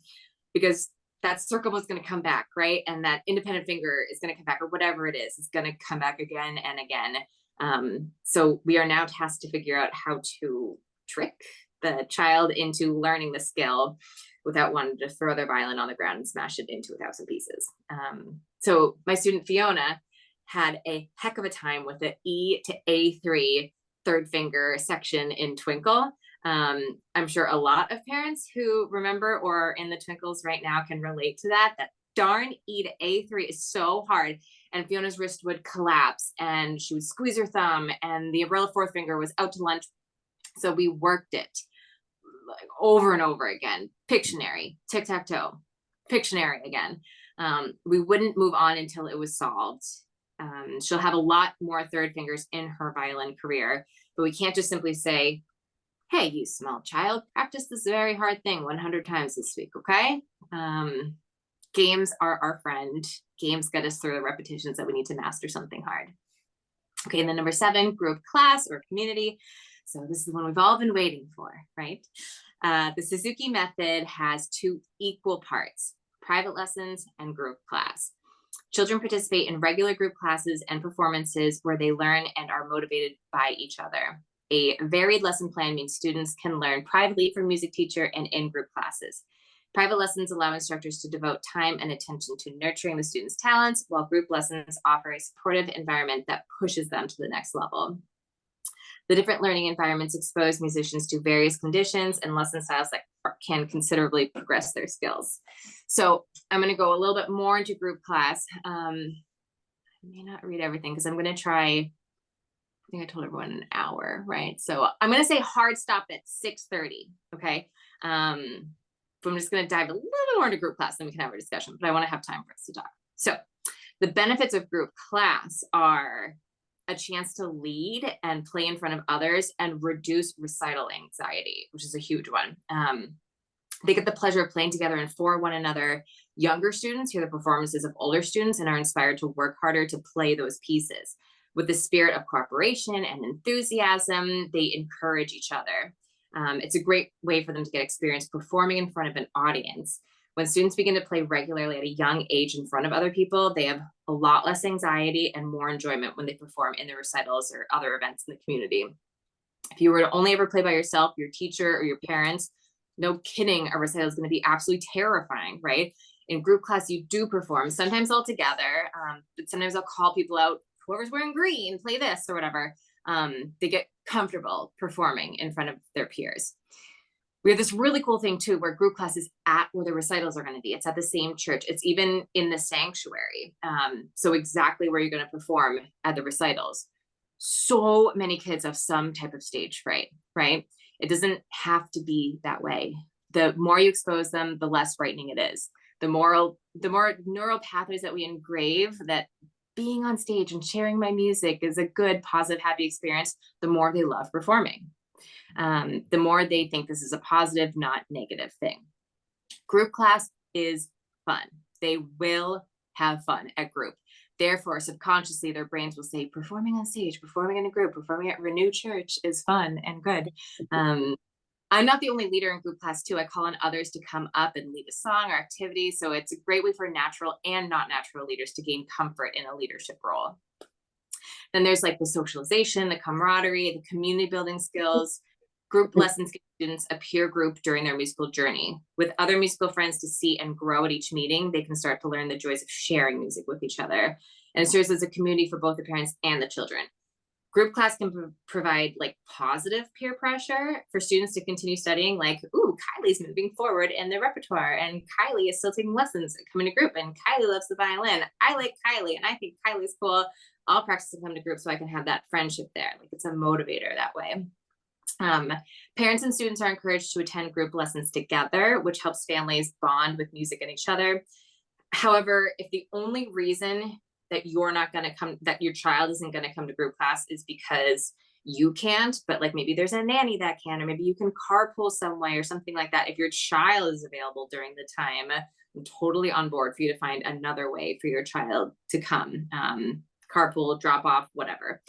Because that circle was going to come back, right? And that independent finger is going to come back, or whatever it is going to come back again and again. So we are now tasked to figure out how to trick the child into learning the skill without wanting to throw their violin on the ground and smash it into 1,000 pieces. So my student Fiona had a heck of a time with the E to A3 third finger section in Twinkle. I'm sure a lot of parents who remember or are in the Twinkles right now can relate to that. That darn E to A3 is so hard. And Fiona's wrist would collapse and she would squeeze her thumb and the umbrella fourth finger was out to lunch. So we worked it like over and over again. Pictionary, tic-tac-toe, Pictionary again. We wouldn't move on until it was solved. She'll have a lot more third fingers in her violin career, but we can't just simply say, hey, you small child, practice this very hard thing 100 times this week, okay? Games are our friend. Games get us through the repetitions that we need to master something hard. Okay, and then number 7, group class or community. So this is the one we've all been waiting for, right? The Suzuki method has 2 equal parts, private lessons and group class. Children participate in regular group classes and performances where they learn and are motivated by each other. A varied lesson plan means students can learn privately from music teacher and in group classes. Private lessons allow instructors to devote time and attention to nurturing the students' talents, while group lessons offer a supportive environment that pushes them to the next level. The different learning environments expose musicians to various conditions and lesson styles that can considerably progress their skills. So I'm going to go a little bit more into group class. I may not read everything because I'm going to try, I think I told everyone an hour, right? So I'm going to say hard stop at 6:30, okay? But I'm just going to dive a little bit more into group class, then we can have a discussion, but I want to have time for us to talk. So the benefits of group class are a chance to lead and play in front of others and reduce recital anxiety, which is a huge one. They get the pleasure of playing together and for one another. Younger students hear the performances of older students and are inspired to work harder to play those pieces. With the spirit of cooperation and enthusiasm, they encourage each other. It's a great way for them to get experience performing in front of an audience. When students begin to play regularly at a young age in front of other people, they have a lot less anxiety and more enjoyment when they perform in their recitals or other events in the community. If you were to only ever play by yourself, your teacher or your parents, no kidding, a recital is going to be absolutely terrifying, right? In group class, you do perform, sometimes all together, but sometimes I'll call people out, whoever's wearing green, play this or whatever. They get comfortable performing in front of their peers. We have this really cool thing too, where group class is at where the recitals are going to be. It's at the same church. It's even in the sanctuary. So exactly where you're going to perform at the recitals. So many kids have some type of stage fright, right? It doesn't have to be that way. The more you expose them, the less frightening it is. The more neural pathways that we engrave that being on stage and sharing my music is a good, positive, happy experience, the more they love performing. The more they think this is a positive, not negative thing. Group class is fun. They will have fun at group. Therefore, subconsciously, their brains will say, performing on stage, performing in a group, performing at Renew Church is fun and good. I'm not the only leader in group class too. I call on others to come up and lead a song or activity. So it's a great way for natural and not natural leaders to gain comfort in a leadership role. Then there's like the socialization, the camaraderie, the community building skills. Group lessons give students a peer group during their musical journey. With other musical friends to see and grow at each meeting, they can start to learn the joys of sharing music with each other. And it serves as a community for both the parents and the children. Group class can provide like positive peer pressure for students to continue studying, like, ooh, Kylie's moving forward in the repertoire and Kylie is still taking lessons and coming to group and Kylie loves the violin. I like Kylie and I think Kylie's cool. I'll practice and come to group so I can have that friendship there. Like it's a motivator that way. Parents and students are encouraged to attend group lessons together, which helps families bond with music and each other. However, if the only reason that you're not going to come, that your child isn't going to come to group class is because you can't, but like maybe there's a nanny that can, or maybe you can carpool some way or something like that. If your child is available during the time, I'm totally on board for you to find another way for your child to come, carpool, drop off, whatever.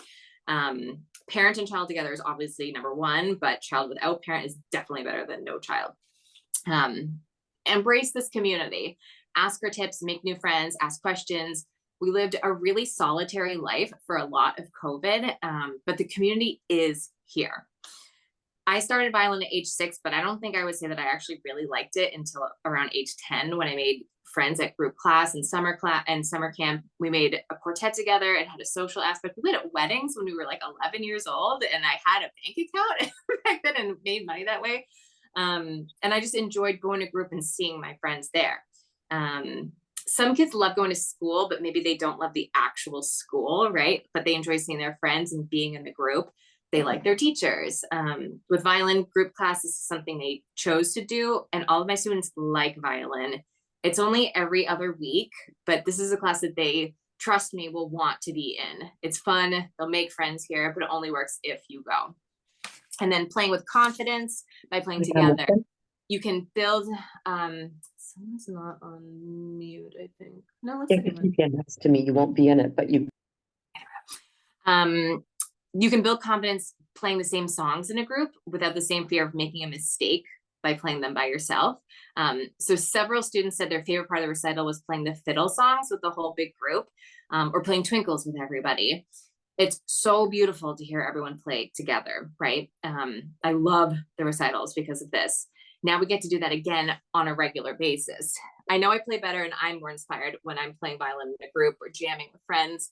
Parent and child together is obviously number one, but child without parent is definitely better than no child. Embrace this community, ask for tips, make new friends, ask questions. We lived a really solitary life for a lot of COVID, but the community is here. I started violin at age 6, but I don't think I would say that I actually really liked it until around age 10 when I made friends at group class and summer camp. We made a quartet together and had a social aspect. We played at weddings when we were like 11 years old, and I had a bank account back then and made money that way. And I just enjoyed going to group and seeing my friends there. Some kids love going to school, but maybe they don't love the actual school, right? But they enjoy seeing their friends and being in the group. They like their teachers. With violin, group classes is something they chose to do, and all of my students like violin. It's only every other week, but this is a class that they trust me will want to be in. It's fun, they'll make friends here, but it only works if you go. And then playing with confidence by playing together. You can build, someone's not on mute, I think. No, let's If you get next to me, you won't be in it, but you. You can build confidence playing the same songs in a group without the same fear of making a mistake by playing them by yourself. So several students said their favorite part of the recital was playing the fiddle songs with the whole big group, or playing Twinkles with everybody. It's so beautiful to hear everyone play together, right? I love the recitals because of this. Now we get to do that again on a regular basis. I know I play better and I'm more inspired when I'm playing violin in a group or jamming with friends,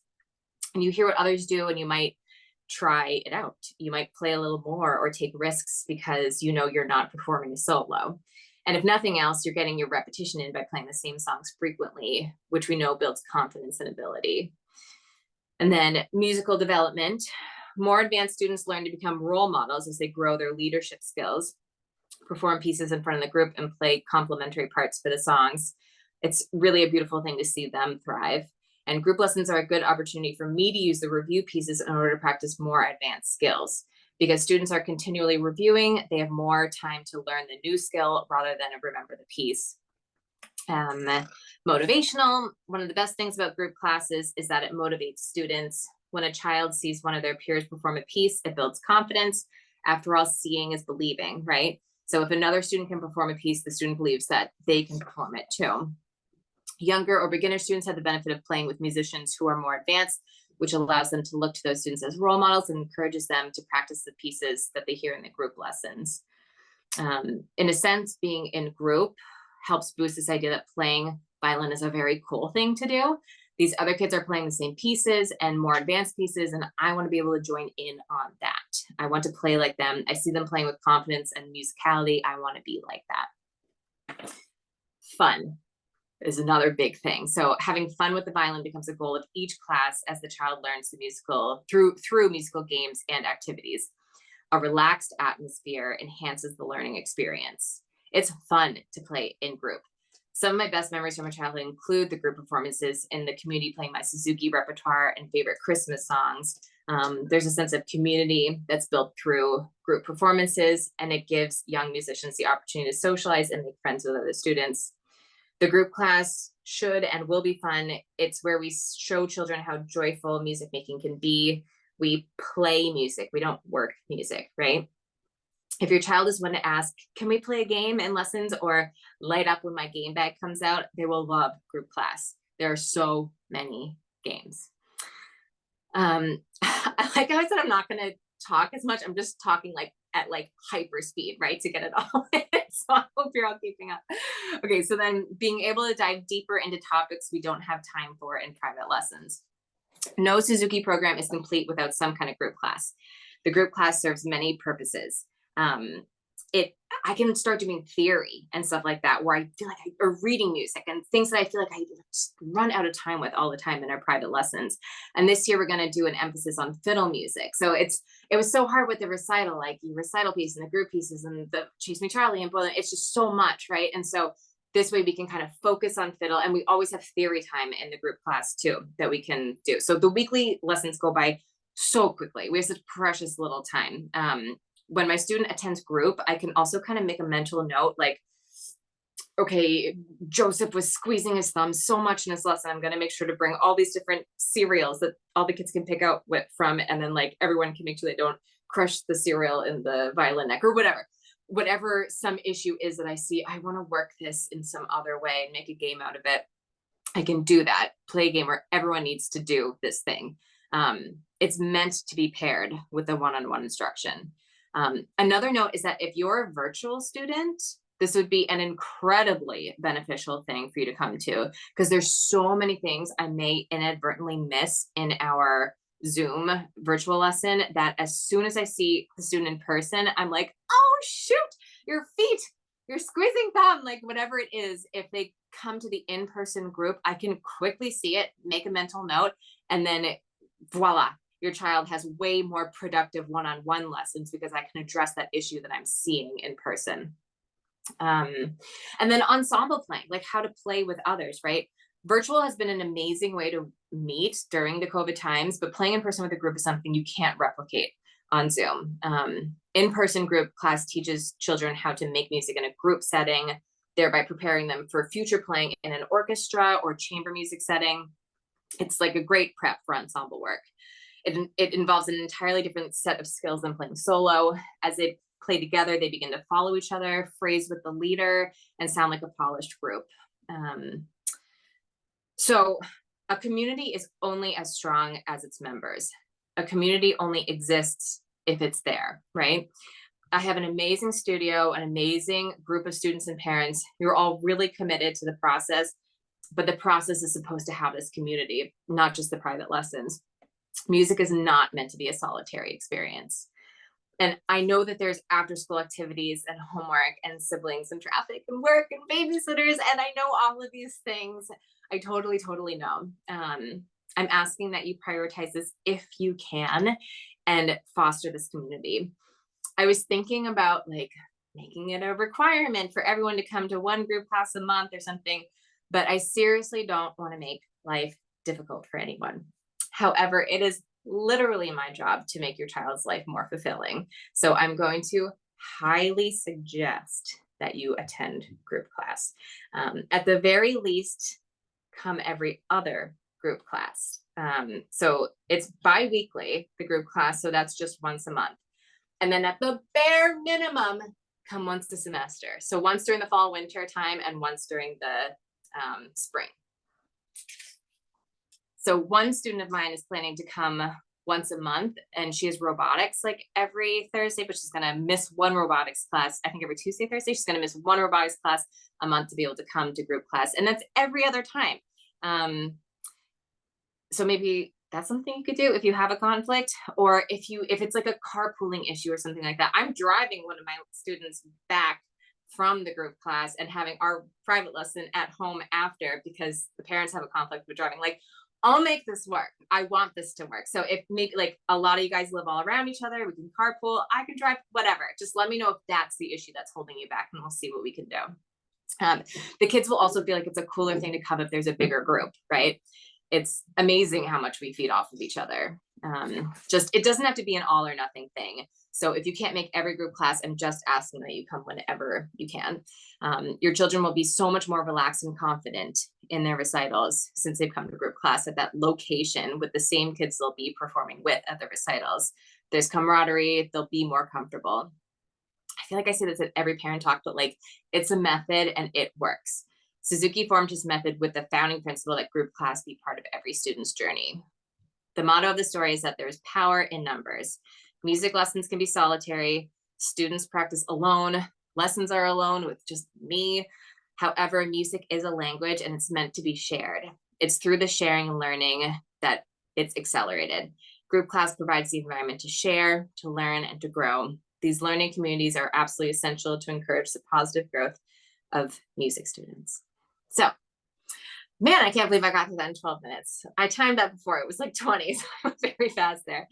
and you hear what others do and you might try it out. You might play a little more or take risks because you know you're not performing a solo. And if nothing else, you're getting your repetition in by playing the same songs frequently, which we know builds confidence and ability. And then musical development. More advanced students learn to become role models as they grow their leadership skills, perform pieces in front of the group, and play complementary parts for the songs. It's really a beautiful thing to see them thrive. And group lessons are a good opportunity for me to use the review pieces in order to practice more advanced skills. Because students are continually reviewing, they have more time to learn the new skill rather than remember the piece. Motivational, one of the best things about group classes is that it motivates students. When a child sees one of their peers perform a piece, it builds confidence. After all, seeing is believing, right? So if another student can perform a piece, the student believes that they can perform it too. Younger or beginner students have the benefit of playing with musicians who are more advanced, which allows them to look to those students as role models and encourages them to practice the pieces that they hear in the group lessons. In a sense, being in group helps boost this idea that playing violin is a very cool thing to do. These other kids are playing the same pieces and more advanced pieces, and I want to be able to join in on that. I want to play like them. I see them playing with confidence and musicality. I want to be like that. Fun is another big thing. So having fun with the violin becomes a goal of each class as the child learns the musical through musical games and activities. A relaxed atmosphere enhances the learning experience. It's fun to play in group. Some of my best memories from my childhood include the group performances in the community playing my Suzuki repertoire and favorite Christmas songs. There's a sense of community that's built through group performances, and it gives young musicians the opportunity to socialize and make friends with other students. The group class should and will be fun. It's where we show children how joyful music making can be. We play music, we don't work music, right? If your child is one to ask, can we play a game in lessons or light up when my game bag comes out, they will love group class. There are so many games. Like I said, I'm not going to talk as much. I'm just talking like at like hyper speed, right? To get it all in. So I hope you're all keeping up. Okay, so then being able to dive deeper into topics we don't have time for in private lessons. No Suzuki program is complete without some kind of group class. The group class serves many purposes. I can start doing theory and stuff like that, where I feel like or reading music and things that I feel like I just run out of time with all the time in our private lessons. And this year we're going to do an emphasis on fiddle music. So it was so hard with the recital, like the recital piece and the group pieces and the Chase Me Charlie and Boiling. It's just so much, right? And so this way we can kind of focus on fiddle, and we always have theory time in the group class too that we can do. So the weekly lessons go by so quickly. We have such precious little time. When my student attends group, I can also kind of make a mental note, like okay, Joseph was squeezing his thumb so much in his lesson. I'm going to make sure to bring all these different cereals that all the kids can pick out from, and then like everyone can make sure they don't crush the cereal in the violin neck or whatever some issue is that I see. I want to work this in some other way and make a game out of it. I can do that. Play a game where everyone needs to do this thing. It's meant to be paired with the one-on-one instruction. Another note is that if you're a virtual student, this would be an incredibly beneficial thing for you to come to, because there's so many things I may inadvertently miss in our Zoom virtual lesson that as soon as I see the student in person, I'm like, oh shoot, your feet, you're squeezing thumb, like whatever it is. If they come to the in-person group, I can quickly see it, make a mental note, and then voila, your child has way more productive one-on-one lessons because I can address that issue that I'm seeing in person. And then ensemble playing, like how to play with others, right? Virtual has been an amazing way to meet during the COVID times, but playing in person with a group is something you can't replicate on Zoom. In-person group class teaches children how to make music in a group setting, thereby preparing them for future playing in an orchestra or chamber music setting. It's like a great prep for ensemble work. It involves an entirely different set of skills than playing solo. As they play together, they begin to follow each other, phrase with the leader, and sound like a polished group. So a community is only as strong as its members. A community only exists if it's there, right? I have an amazing studio, an amazing group of students and parents who are all really committed to the process, but the process is supposed to have this community, not just the private lessons. Music is not meant to be a solitary experience. And I know that there's after school activities and homework and siblings and traffic and work and babysitters. And I know all of these things. I totally know. I'm asking that you prioritize this if you can and foster this community. I was thinking about like making it a requirement for everyone to come to one group class a month or something, but I seriously don't want to make life difficult for anyone. However, it is literally my job to make your child's life more fulfilling. So I'm going to highly suggest that you attend group class. At the very least, come every other group class. So it's bi-weekly, the group class, so that's just once a month. And then at the bare minimum, come once a semester. So once during the fall, winter time, and once during the spring. So one student of mine is planning to come once a month, and she has robotics like every Thursday, but she's gonna miss one robotics class, I think every Tuesday, Thursday. She's gonna miss one robotics class a month to be able to come to group class. And that's every other time. So maybe that's something you could do if you have a conflict, or if it's like a carpooling issue or something like that. I'm driving one of my students back from the group class and having our private lesson at home after because the parents have a conflict with driving. Like, I'll make this work. I want this to work. So if maybe like a lot of you guys live all around each other, we can carpool, I can drive, whatever. Just let me know if that's the issue that's holding you back and we'll see what we can do. The kids will also feel like it's a cooler thing to come if there's a bigger group, right? It's amazing how much we feed off of each other. It doesn't have to be an all or nothing thing. So if you can't make every group class, I'm just asking that you come whenever you can. Your children will be so much more relaxed and confident in their recitals since they've come to group class at that location with the same kids they'll be performing with at the recitals. There's camaraderie, they'll be more comfortable. I feel like I say this at every parent talk, but like it's a method and it works. Suzuki formed his method with the founding principle that group class be part of every student's journey. The motto of the story is that there's power in numbers. Music lessons can be solitary. Students practice alone. Lessons are alone with just me. However, music is a language and it's meant to be shared. It's through the sharing and learning that it's accelerated. Group class provides the environment to share, to learn, and to grow. These learning communities are absolutely essential to encourage the positive growth of music students. So, man, I can't believe I got to that in 12 minutes. I timed that before, it was like 20, so I was very fast there.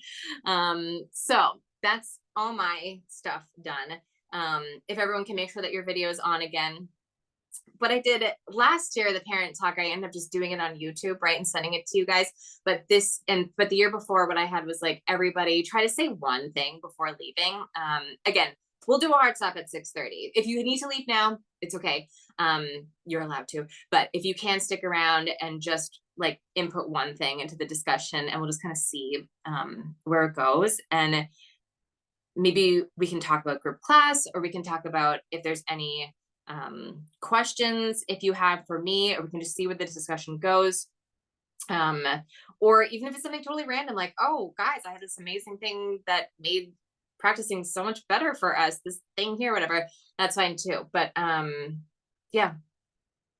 So that's all my stuff done. If everyone can make sure that your video is on again. What I did last year, the parent talk, I ended up just doing it on YouTube, right, and sending it to you guys. But the year before, what I had was like everybody try to say one thing before leaving. Again, we'll do a hard stop at 6:30. If you need to leave now, it's okay. You're allowed to. But if you can stick around and just like input one thing into the discussion, and we'll just kind of see where it goes. And maybe we can talk about group class, or we can talk about if there's any questions if you have for me, or we can just see where the discussion goes. Or even if it's something totally random, like, oh guys, I had this amazing thing that made practicing so much better for us, this thing here, whatever, that's fine too. But yeah,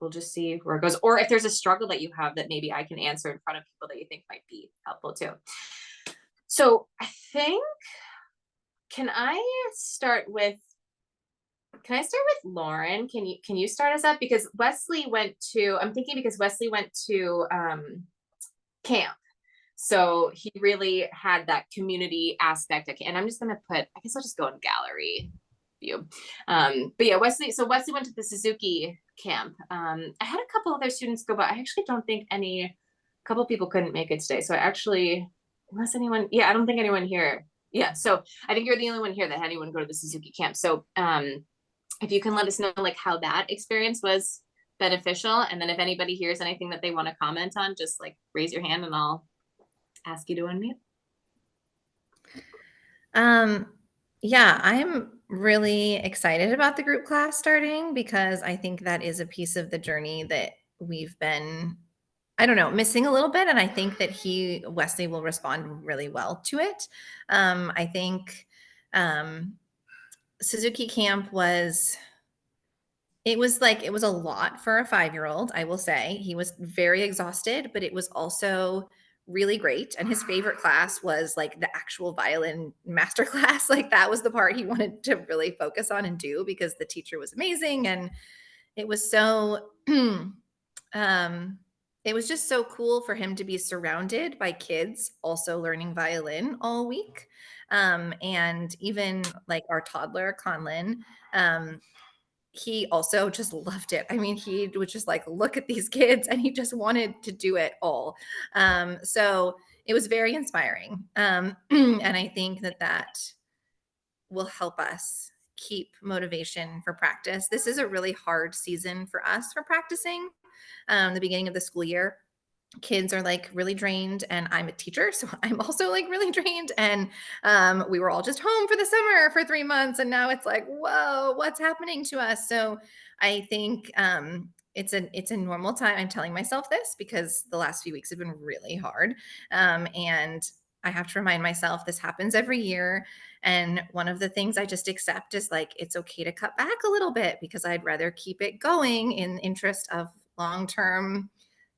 we'll just see where it goes. Or if there's a struggle that you have that maybe I can answer in front of people that you think might be helpful too. So I think, can I start with Lauren? Can you start us up? Because Wesley went to, I'm thinking because Wesley went to camp. So he really had that community aspect. And I'm just gonna put, I guess I'll just go in gallery view. But yeah, Wesley went to the Suzuki camp. I had a couple other students go, but I actually don't think a couple people couldn't make it today. So I actually, unless anyone, yeah, I don't think anyone here. Yeah, so I think you're the only one here that had anyone go to the Suzuki camp. So if you can let us know like how that experience was beneficial, and then if anybody hears anything that they want to comment on, just like raise your hand and I'll ask you to unmute. Yeah, I'm really excited about the group class starting, because I think that is a piece of the journey that we've been, I don't know, missing a little bit. And I think that Wesley will respond really well to it. I think Suzuki camp was a lot for a 5-year-old, I will say. He was very exhausted, but it was also really great. And his favorite class was like the actual violin master class. Like that was the part he wanted to really focus on and do, because the teacher was amazing. And it was so, it was just so cool for him to be surrounded by kids also learning violin all week. And even like our toddler, Conlin, he also just loved it. I mean, he would just like look at these kids and he just wanted to do it all. So it was very inspiring. And I think that will help us keep motivation for practice. This is a really hard season for us for practicing. The beginning of the school year, kids are like really drained, and I'm a teacher, so I'm also like really drained. And we were all just home for the summer for 3 months, and now it's like, whoa, what's happening to us? So I think it's a normal time. I'm telling myself this because the last few weeks have been really hard, and I have to remind myself this happens every year. And one of the things I just accept is like, it's okay to cut back a little bit, because I'd rather keep it going in the interest of long-term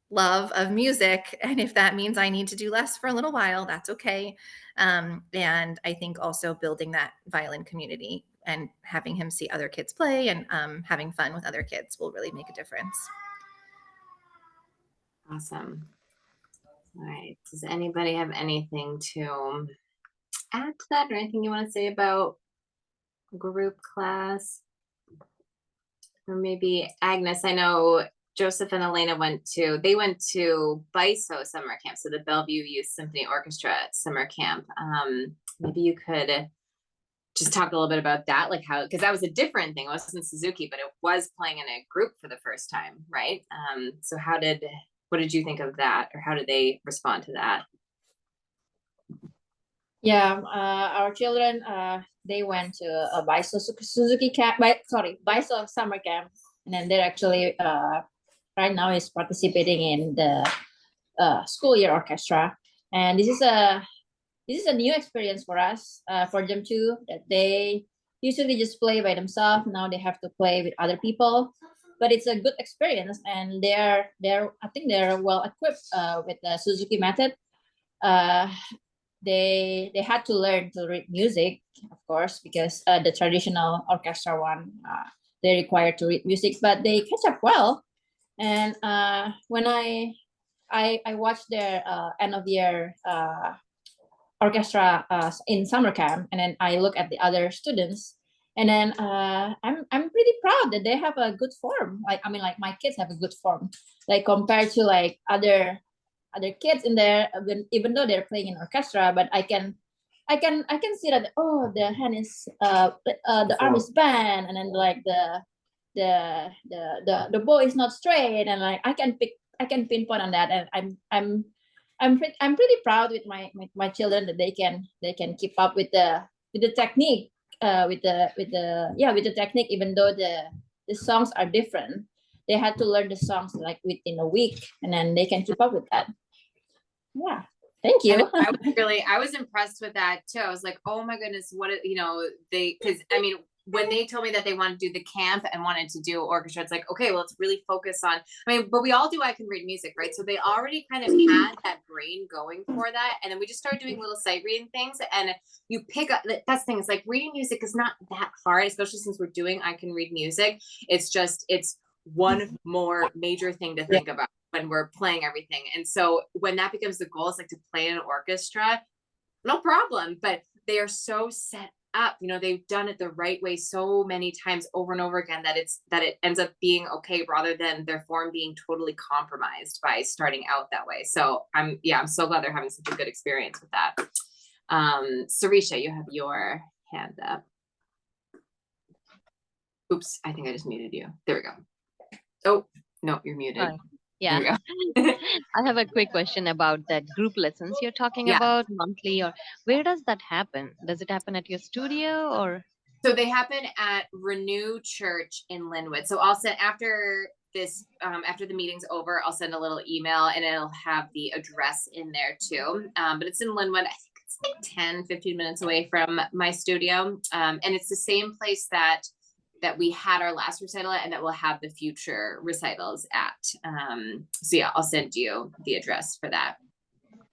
love of music. And if that means I need to do less for a little while, that's okay. And I think also building that violin community and having him see other kids play and having fun with other kids will really make a difference. Awesome. All right. Does anybody have anything to add to that, or anything you want to say about group class? Or maybe Agnes, I know Joseph and Elena went to BISO summer camp, so the Bellevue Youth Symphony Orchestra summer camp. Maybe you could just talk a little bit about that, like how, because that was a different thing. It wasn't Suzuki, but it was playing in a group for the first time, right? So what did you think of that, or how did they respond to that? Yeah, our children, they went to a BISO Suzuki camp, BISO summer camp, and then they're actually right now is participating in the school year orchestra. And this is a new experience for us, for them too, that they usually just play by themselves. Now they have to play with other people, but it's a good experience, and I think they're well equipped with the Suzuki method. They had to learn to read music, of course, because the traditional orchestra one, they require to read music, but they catch up well. And when I watched their end of year orchestra in summer camp, and then I look at the other students, and then I'm pretty proud that they have a good form. Like my kids have a good form, like compared to like other kids in there, even though they're playing in orchestra. But I can I can see that, oh, the hand is the arm is bent, and then like the bow is not straight, and like I can pinpoint on that, and I'm pretty proud with my children that they can keep up with the technique, with the technique, even though the songs are different. They had to learn the songs like within a week, and then they can keep up with that. Yeah, thank you. I was impressed with that too. I was like, oh my goodness, because I mean, when they told me that they wanted to do the camp and wanted to do orchestra, it's like, okay, well, let's really focus on, but we all do I Can Read Music, right? So they already kind of had that brain going for that. And then we just started doing little sight reading things, and you pick up, that's the thing, it's like reading music is not that hard, especially since we're doing I Can Read Music. It's one more major thing to think about when we're playing everything. And so when that becomes the goal, it's like to play in an orchestra, no problem, but they are so set up, they've done it the right way so many times over and over again that it ends up being okay, rather than their form being totally compromised by starting out that way. So I'm so glad they're having such a good experience with that. Sarisha, you have your hand up. Oops, I think I just muted you. There we go. Oh, no, you're muted. Hi. Yeah. I have a quick question about that group lessons you're talking about, monthly, or where does that happen? Does it happen at your studio, or? So they happen at Renew Church in Linwood. So I'll send, after this, after the meeting's over, I'll send a little email, and it'll have the address in there too. But it's in Linwood. I think it's like 10-15 minutes away from my studio. And it's the same place that we had our last recital at, and that we'll have the future recitals at. So yeah, I'll send you the address for that.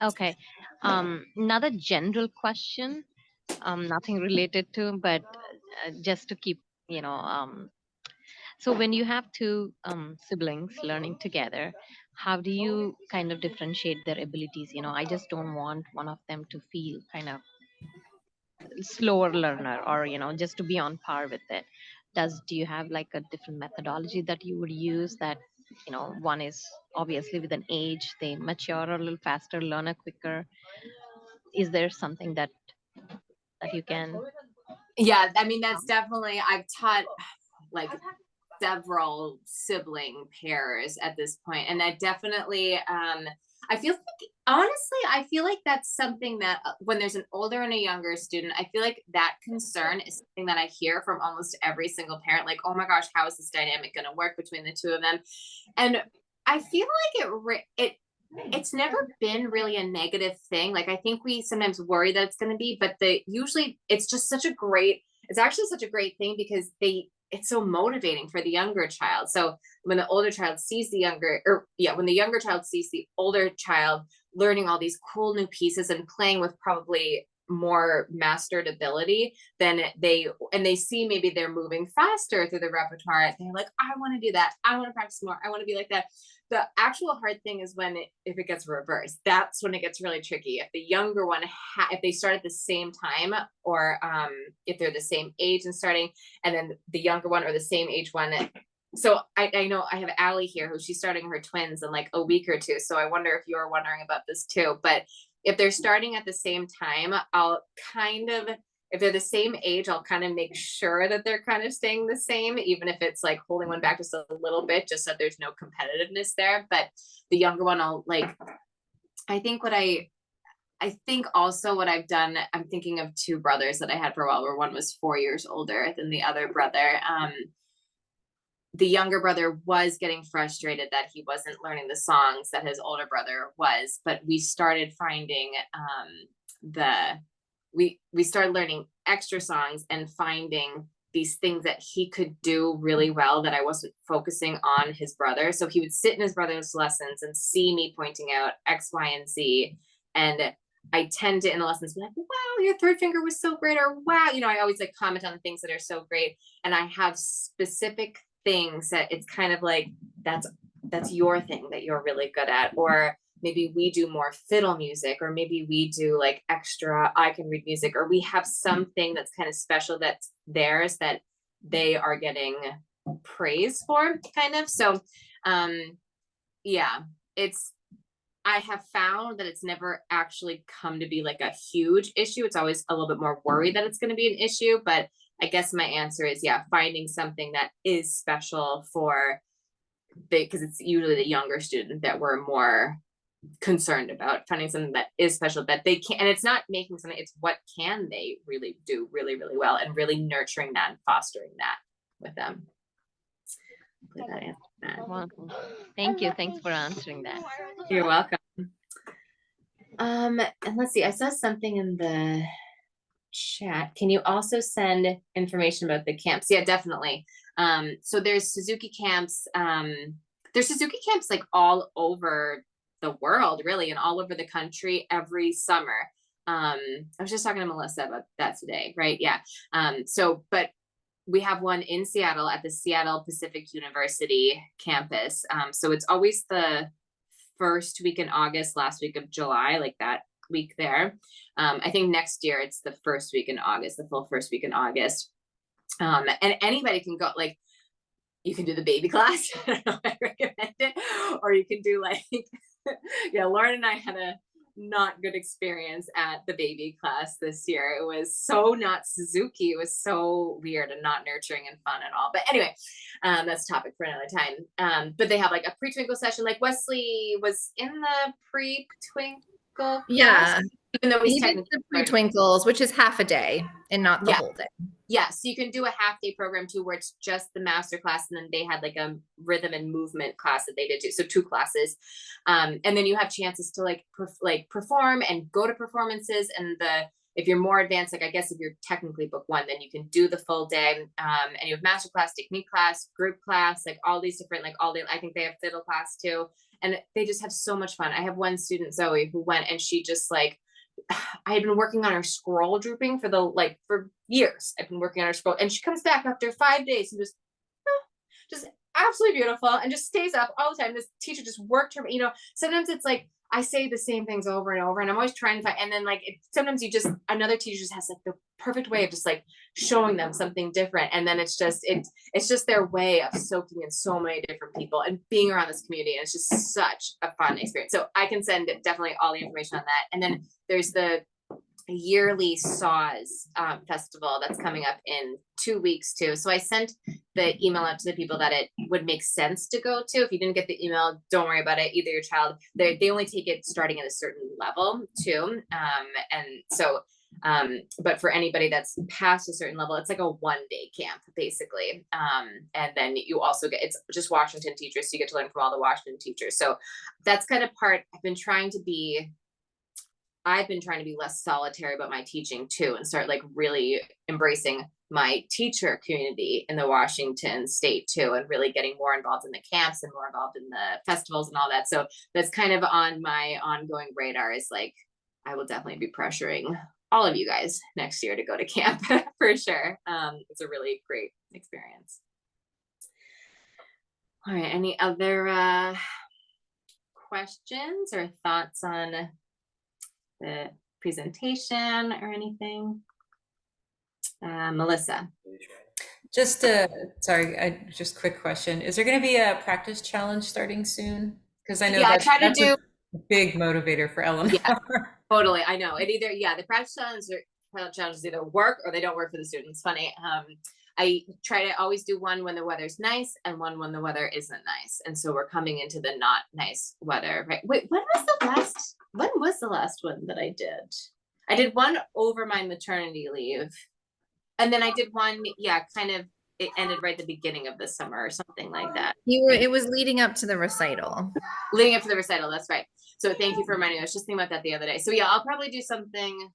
Okay. Another general question, nothing related to, but just to keep, so when you have two siblings learning together, how do you kind of differentiate their abilities? I just don't want one of them to feel kind of slower learner, or just to be on par with it. Do you have like a different methodology that you would use, that one is obviously with an age, they mature a little faster, learn a quicker? Is there something that you can? Yeah, I mean, that's definitely, I've taught like several sibling pairs at this point, and I definitely I feel like that's something that when there's an older and a younger student, I feel like that concern is something that I hear from almost every single parent, like, oh my gosh, how is this dynamic going to work between the two of them? And I feel like it's never been really a negative thing. Like, I think we sometimes worry that it's going to be, but usually it's just it's actually such a great thing, because it's so motivating for the younger child. So when the older child sees when the younger child sees the older child learning all these cool new pieces and playing with probably more mastered ability, then they see maybe they're moving faster through the repertoire. They're like, I want to do that. I want to practice more. I want to be like that. The actual hard thing is if it gets reversed, that's when it gets really tricky. If the younger one, if they start at the same time, or if they're the same age and starting, and then the younger one or the same age one. So I know I have Allie here, she's starting her twins in like a week or two. So I wonder if you're wondering about this too. But if they're starting at the same time, if they're the same age, I'll kind of make sure that they're kind of staying the same, even if it's like holding one back just a little bit, just so there's no competitiveness there. But the younger one, I think also what I've done, I'm thinking of two brothers that I had for a while, where one was 4 years older than the other brother. The younger brother was getting frustrated that he wasn't learning the songs that his older brother was, but we started finding we started learning extra songs and finding these things that he could do really well that I wasn't focusing on his brother. So he would sit in his brother's lessons and see me pointing out X, Y, and Z. And I tend to, in the lessons, be like, wow, your third finger was so great, or wow, I always like comment on the things that are so great. And I have specific things that it's kind of like, that's your thing that you're really good at. Or maybe we do more fiddle music, or maybe we do like extra I Can Read Music, or we have something that's kind of special that's theirs that they are getting praise for, kind of. So yeah, it's I have found that it's never actually come to be like a huge issue. It's always a little bit more worried that it's going to be an issue. But I guess my answer is, yeah, finding something that is special for because it's usually the younger student that we're more concerned about, finding something that is special that they can, and it's not making something, it's what can they really do really, really well, and really nurturing that and fostering that with them. Hopefully that answered that. Wonderful. Thank you. Thanks for answering that. You're welcome. And let's see, I saw something in the chat. Can you also send information about the camps? Yeah, definitely. So there's Suzuki camps. There's Suzuki camps like all over the world, really, and all over the country every summer. I was just talking to Melissa about that today, right? Yeah. But we have one in Seattle at the Seattle Pacific University campus. So it's always the first week in August, last week of July, like that week there. I think next year it's the first week in August, the full first week in August. And anybody can go, like, you can do the baby class. I don't know if I recommend it, or you can do like, yeah, Lauren and I had a not good experience at the baby class this year. It was so not Suzuki. It was so weird and not nurturing and fun at all. But anyway, that's a topic for another time. But they have like a pre-twinkle session. Like Wesley was in the pre-twinkle Yeah. class, even though he's He did technically the pre-twinkles, which is half a day and not the Yeah. whole day. Yeah, so you can do a half day program too, where it's just the master class, and then they had like a rhythm and movement class that they did too. So 2 classes, and then you have chances to like perform and go to performances. And if you're more advanced, like I guess if you're technically book 1, then you can do the full day. And you have master class, technique class, group class, like all these different like all day. I think they have fiddle class too, and they just have so much fun. I have one student, Zoe, who went and she just like. I had been working on her scroll drooping for years. I've been working on her scroll, and she comes back after 5 days and just absolutely beautiful, and just stays up all the time. This teacher just worked her, sometimes it's like I say the same things over and over, and I'm always trying to find, and then like sometimes another teacher just has like the perfect way of just like showing them something different, and then it's just their way of soaking in so many different people and being around this community, and it's just such a fun experience. So I can send definitely all the information on that. And then there's the yearly SAWS festival that's coming up in 2 weeks too. So I sent the email out to the people that it would make sense to go to. If you didn't get the email, don't worry about it. Either your child, they only take it starting at a certain level too. And so, but for anybody that's past a certain level, it's like a 1-day camp basically. And then you also it's just Washington teachers. So you get to learn from all the Washington teachers. So that's kind of part I've been trying to be less solitary about my teaching too, and start like really embracing my teacher community in the Washington state too, and really getting more involved in the camps and more involved in the festivals and all that. So that's kind of on my ongoing radar, is like, I will definitely be pressuring all of you guys next year to go to camp for sure. It's a really great experience. All right, any other questions or thoughts on the presentation or anything? Melissa. Just just quick question. Is there going to be a practice challenge starting soon? Because I know that's a big motivator for Eleanor. Yeah, totally. I know it either. Yeah, the practice challenges either work or they don't work for the students. Funny. I try to always do one when the weather's nice and one when the weather isn't nice. And so we're coming into the not nice weather, right? Wait, when was the last one that I did? I did one over my maternity leave. And then I did one, it ended right at the beginning of the summer or something like that. It was leading up to the recital. Leading up to the recital, that's right. So thank you for reminding me. I was just thinking about that the other day. So yeah, I'll probably do something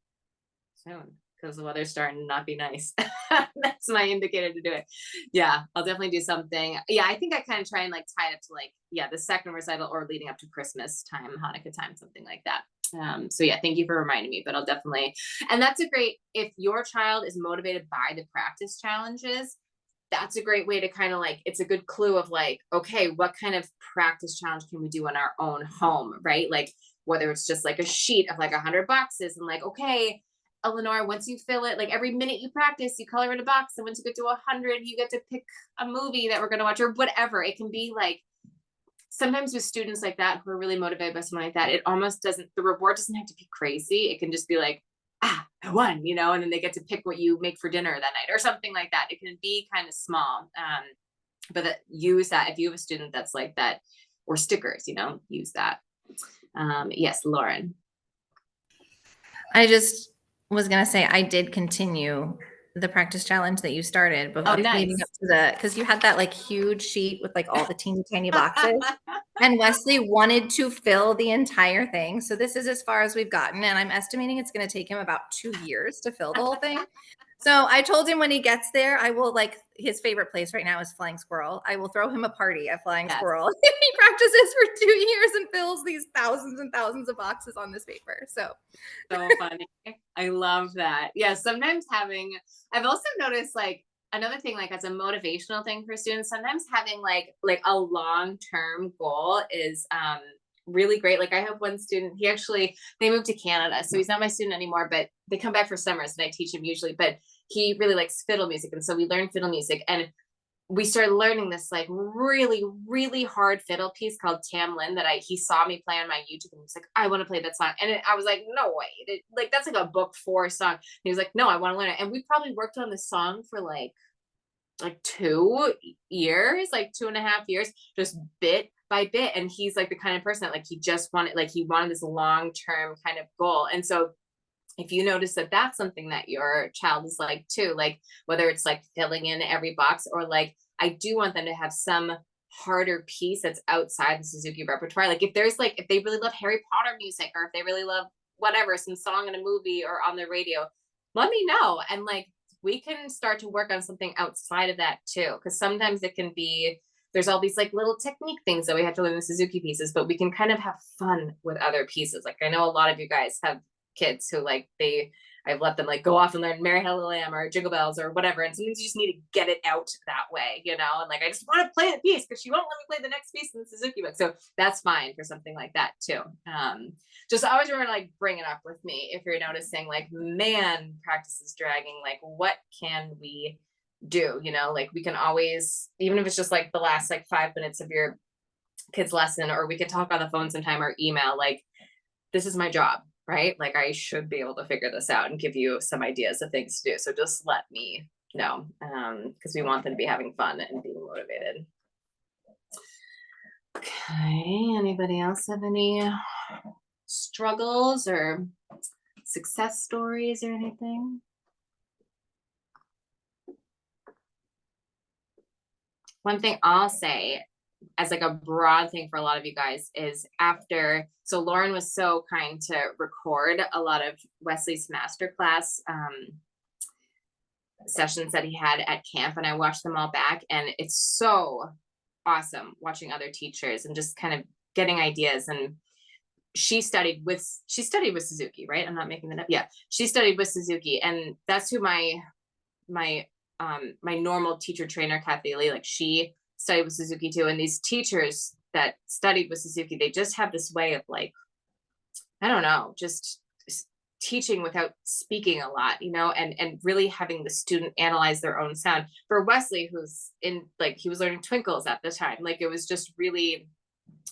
soon, because the weather's starting to not be nice. That's my indicator to do it. Yeah, I'll definitely do something. Yeah, I think I kind of try and like tie it up to like, the second recital or leading up to Christmas time, Hanukkah time, something like that. So yeah, thank you for reminding me, but I'll definitely, and that's a great, if your child is motivated by the practice challenges, that's a great way to kind of like, it's a good clue of like, okay, what kind of practice challenge can we do in our own home, right? Like whether it's just like a sheet of like 100 boxes and like, okay, Eleanor, once you fill it, like every minute you practice, you color in a box. And once you get to 100, you get to pick a movie that we're going to watch or whatever. It can be like sometimes with students like that who are really motivated by something like that, it almost doesn't, the reward doesn't have to be crazy. It can just be like, I won, you know, and then they get to pick what you make for dinner that night or something like that. It can be kind of small. But use that if you have a student that's like that, or stickers, you know, use that. Yes, Lauren. I just was gonna say I did continue the practice challenge that you started, but leading up to the, because you had that like huge sheet with like all the teeny tiny boxes, and Wesley wanted to fill the entire thing. So this is as far as we've gotten, and I'm estimating it's going to take him about 2 years to fill the whole thing. So I told him when he gets there, I will, like, his favorite place right now is Flying Squirrel. I will throw him a party at Flying Squirrel. He practices for 2 years and fills these thousands and thousands of boxes on this paper. So funny. I love that. Yeah, sometimes I've also noticed like another thing, like as a motivational thing for students, sometimes having like a long-term goal is really great. Like I have one student, they moved to Canada, so he's not my student anymore, but they come back for summers and I teach him usually, but he really likes fiddle music. And so we learned fiddle music, and we started learning this like really, really hard fiddle piece called Tamlin that he saw me play on my YouTube, and he's like, I want to play that song. And I was like, no way. Like, that's like a book 4 song. And he was like, no, I want to learn it. And we probably worked on this song for like 2 years, like 2.5 years, just bit by bit. And he's like the kind of person that like, he wanted this long-term kind of goal. And so if you notice that that's something that your child is like too, like whether it's like filling in every box, or like, I do want them to have some harder piece that's outside the Suzuki repertoire. Like if they really love Harry Potter music, or if they really love whatever, some song in a movie or on the radio, let me know. And like, we can start to work on something outside of that too. Cause sometimes it can be, there's all these like little technique things that we have to learn the Suzuki pieces, but we can kind of have fun with other pieces. Like I know a lot of you guys have kids who like I've let them like go off and learn Mary Had a Little Lamb or Jingle Bells or whatever, and sometimes you just need to get it out that way, you know. And like, I just want to play the piece because she won't let me play the next piece in the Suzuki book, so that's fine for something like that too. Just always remember to like bring it up with me if you're noticing like, man, practice is dragging, like what can we do, you know? Like we can always, even if it's just like the last like 5 minutes of your kid's lesson, or we could talk on the phone sometime or email, like this is my job, right? Like I should be able to figure this out and give you some ideas of things to do. So just let me know, because we want them to be having fun and being motivated. Okay, anybody else have any struggles or success stories or anything? One thing I'll say as like a broad thing for a lot of you guys is so Lauren was so kind to record a lot of Wesley's masterclass sessions that he had at camp, and I watched them all back, and it's so awesome watching other teachers and just kind of getting ideas. And she studied with Suzuki, right? I'm not making that up. Yeah, she studied with Suzuki, and that's who my normal teacher trainer, Kathy Lee, like she studied with Suzuki too. And these teachers that studied with Suzuki, they just have this way of like, I don't know, just teaching without speaking a lot, you know, and really having the student analyze their own sound. For Wesley, who's in like, he was learning twinkles at the time, like it was just really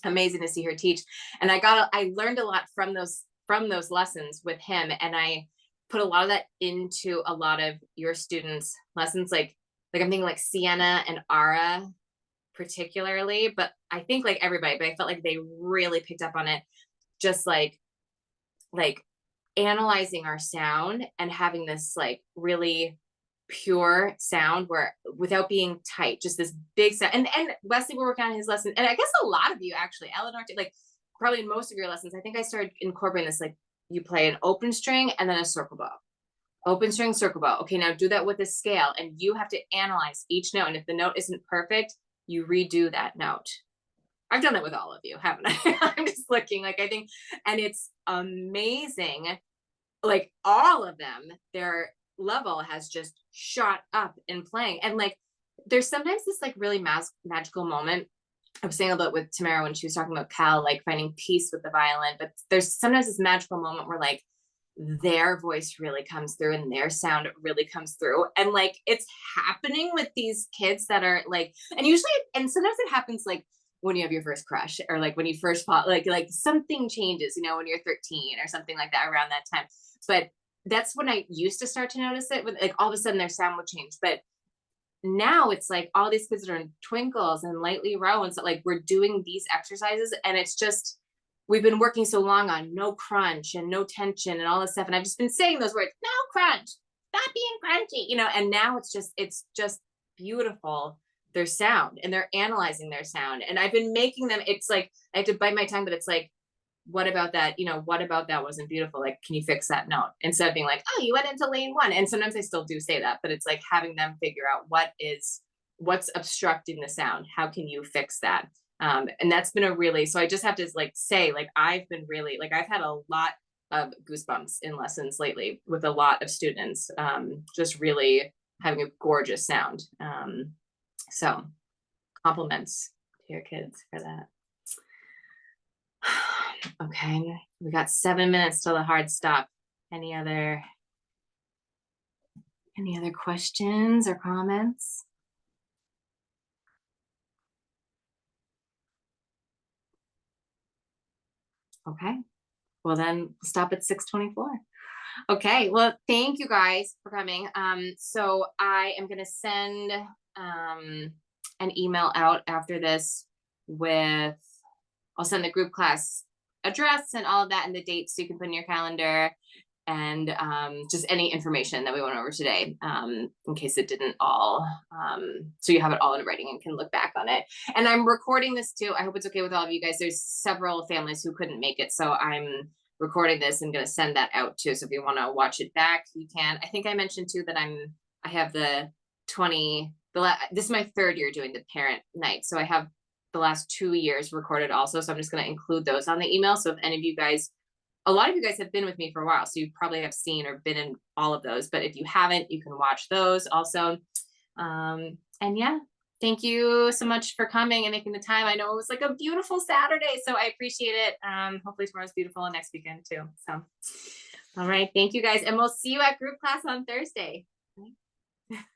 amazing to see her teach. And I learned a lot from those lessons with him, and I put a lot of that into a lot of your students' lessons. Like I'm thinking like Sienna and Ara particularly, but I think like everybody, but I felt like they really picked up on it. Just like analyzing our sound and having this like really pure sound where without being tight, just this big sound. And Wesley will work on his lesson. And I guess a lot of you actually, Eleanor, like probably in most of your lessons, I think I started incorporating this, like you play an open string and then a circle bow. Open string, circle bow. Okay, now do that with a scale, and you have to analyze each note. And if the note isn't perfect, you redo that note. I've done it with all of you, haven't I? I'm just looking, like I think, and it's amazing. Like all of them, their level has just shot up in playing. And like, there's sometimes this like really magical moment. I was saying about with Tamara when she was talking about Cal, like finding peace with the violin, but there's sometimes this magical moment where like their voice really comes through and their sound really comes through. And like, it's happening with these kids that are like, and sometimes it happens like when you have your first crush, or like when you first fall, like something changes, you know, when you're 13 or something like that, around that time. But that's when I used to start to notice it, with like all of a sudden their sound would change. But now it's like all these kids are in twinkles and lightly row, and so like we're doing these exercises, and it's just, we've been working so long on no crunch and no tension and all this stuff, and I've just been saying those words, no crunch, stop being crunchy, you know. And now it's just beautiful, their sound, and they're analyzing their sound, and I've been making them, it's like I have to bite my tongue, but it's like, what about that, you know, what about that wasn't beautiful, like can you fix that note, instead of being like, oh, you went into lane 1. And sometimes I still do say that, but it's like having them figure out what's obstructing the sound, how can you fix that. And that's been a really, so I just have to like say, like I've been really, like I've had a lot of goosebumps in lessons lately with a lot of students, just really having a gorgeous sound. So compliments to your kids for that. Okay, we got 7 minutes till the hard stop. Any other questions or comments? Okay, well then stop at 6:24. Okay, well, thank you guys for coming. So I am gonna send an email out after this with, I'll send the group class address and all of that and the dates so you can put in your calendar, and just any information that we went over today, in case it didn't all, so you have it all in writing and can look back on it. And I'm recording this too. I hope it's okay with all of you guys. There's several families who couldn't make it, so I'm recording this and gonna send that out too. So if you want to watch it back, you can. I think I mentioned too that I have this is my 3rd year doing the parent night, so I have the last 2 years recorded also. So I'm just going to include those on the email. So if any of you guys, a lot of you guys have been with me for a while, so you probably have seen or been in all of those, but if you haven't, you can watch those also. And yeah, thank you so much for coming and making the time. I know it was like a beautiful Saturday, so I appreciate it. Hopefully tomorrow's beautiful and next weekend too. So, all right. Thank you guys. And we'll see you at group class on Thursday.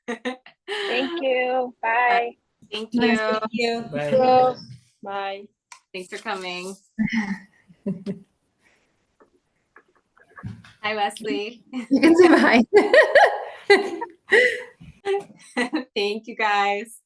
Thank you. Bye. Thank you. Thank you. Bye. Bye. Thanks for coming. Hi, Wesley. You can say bye. Thank you guys.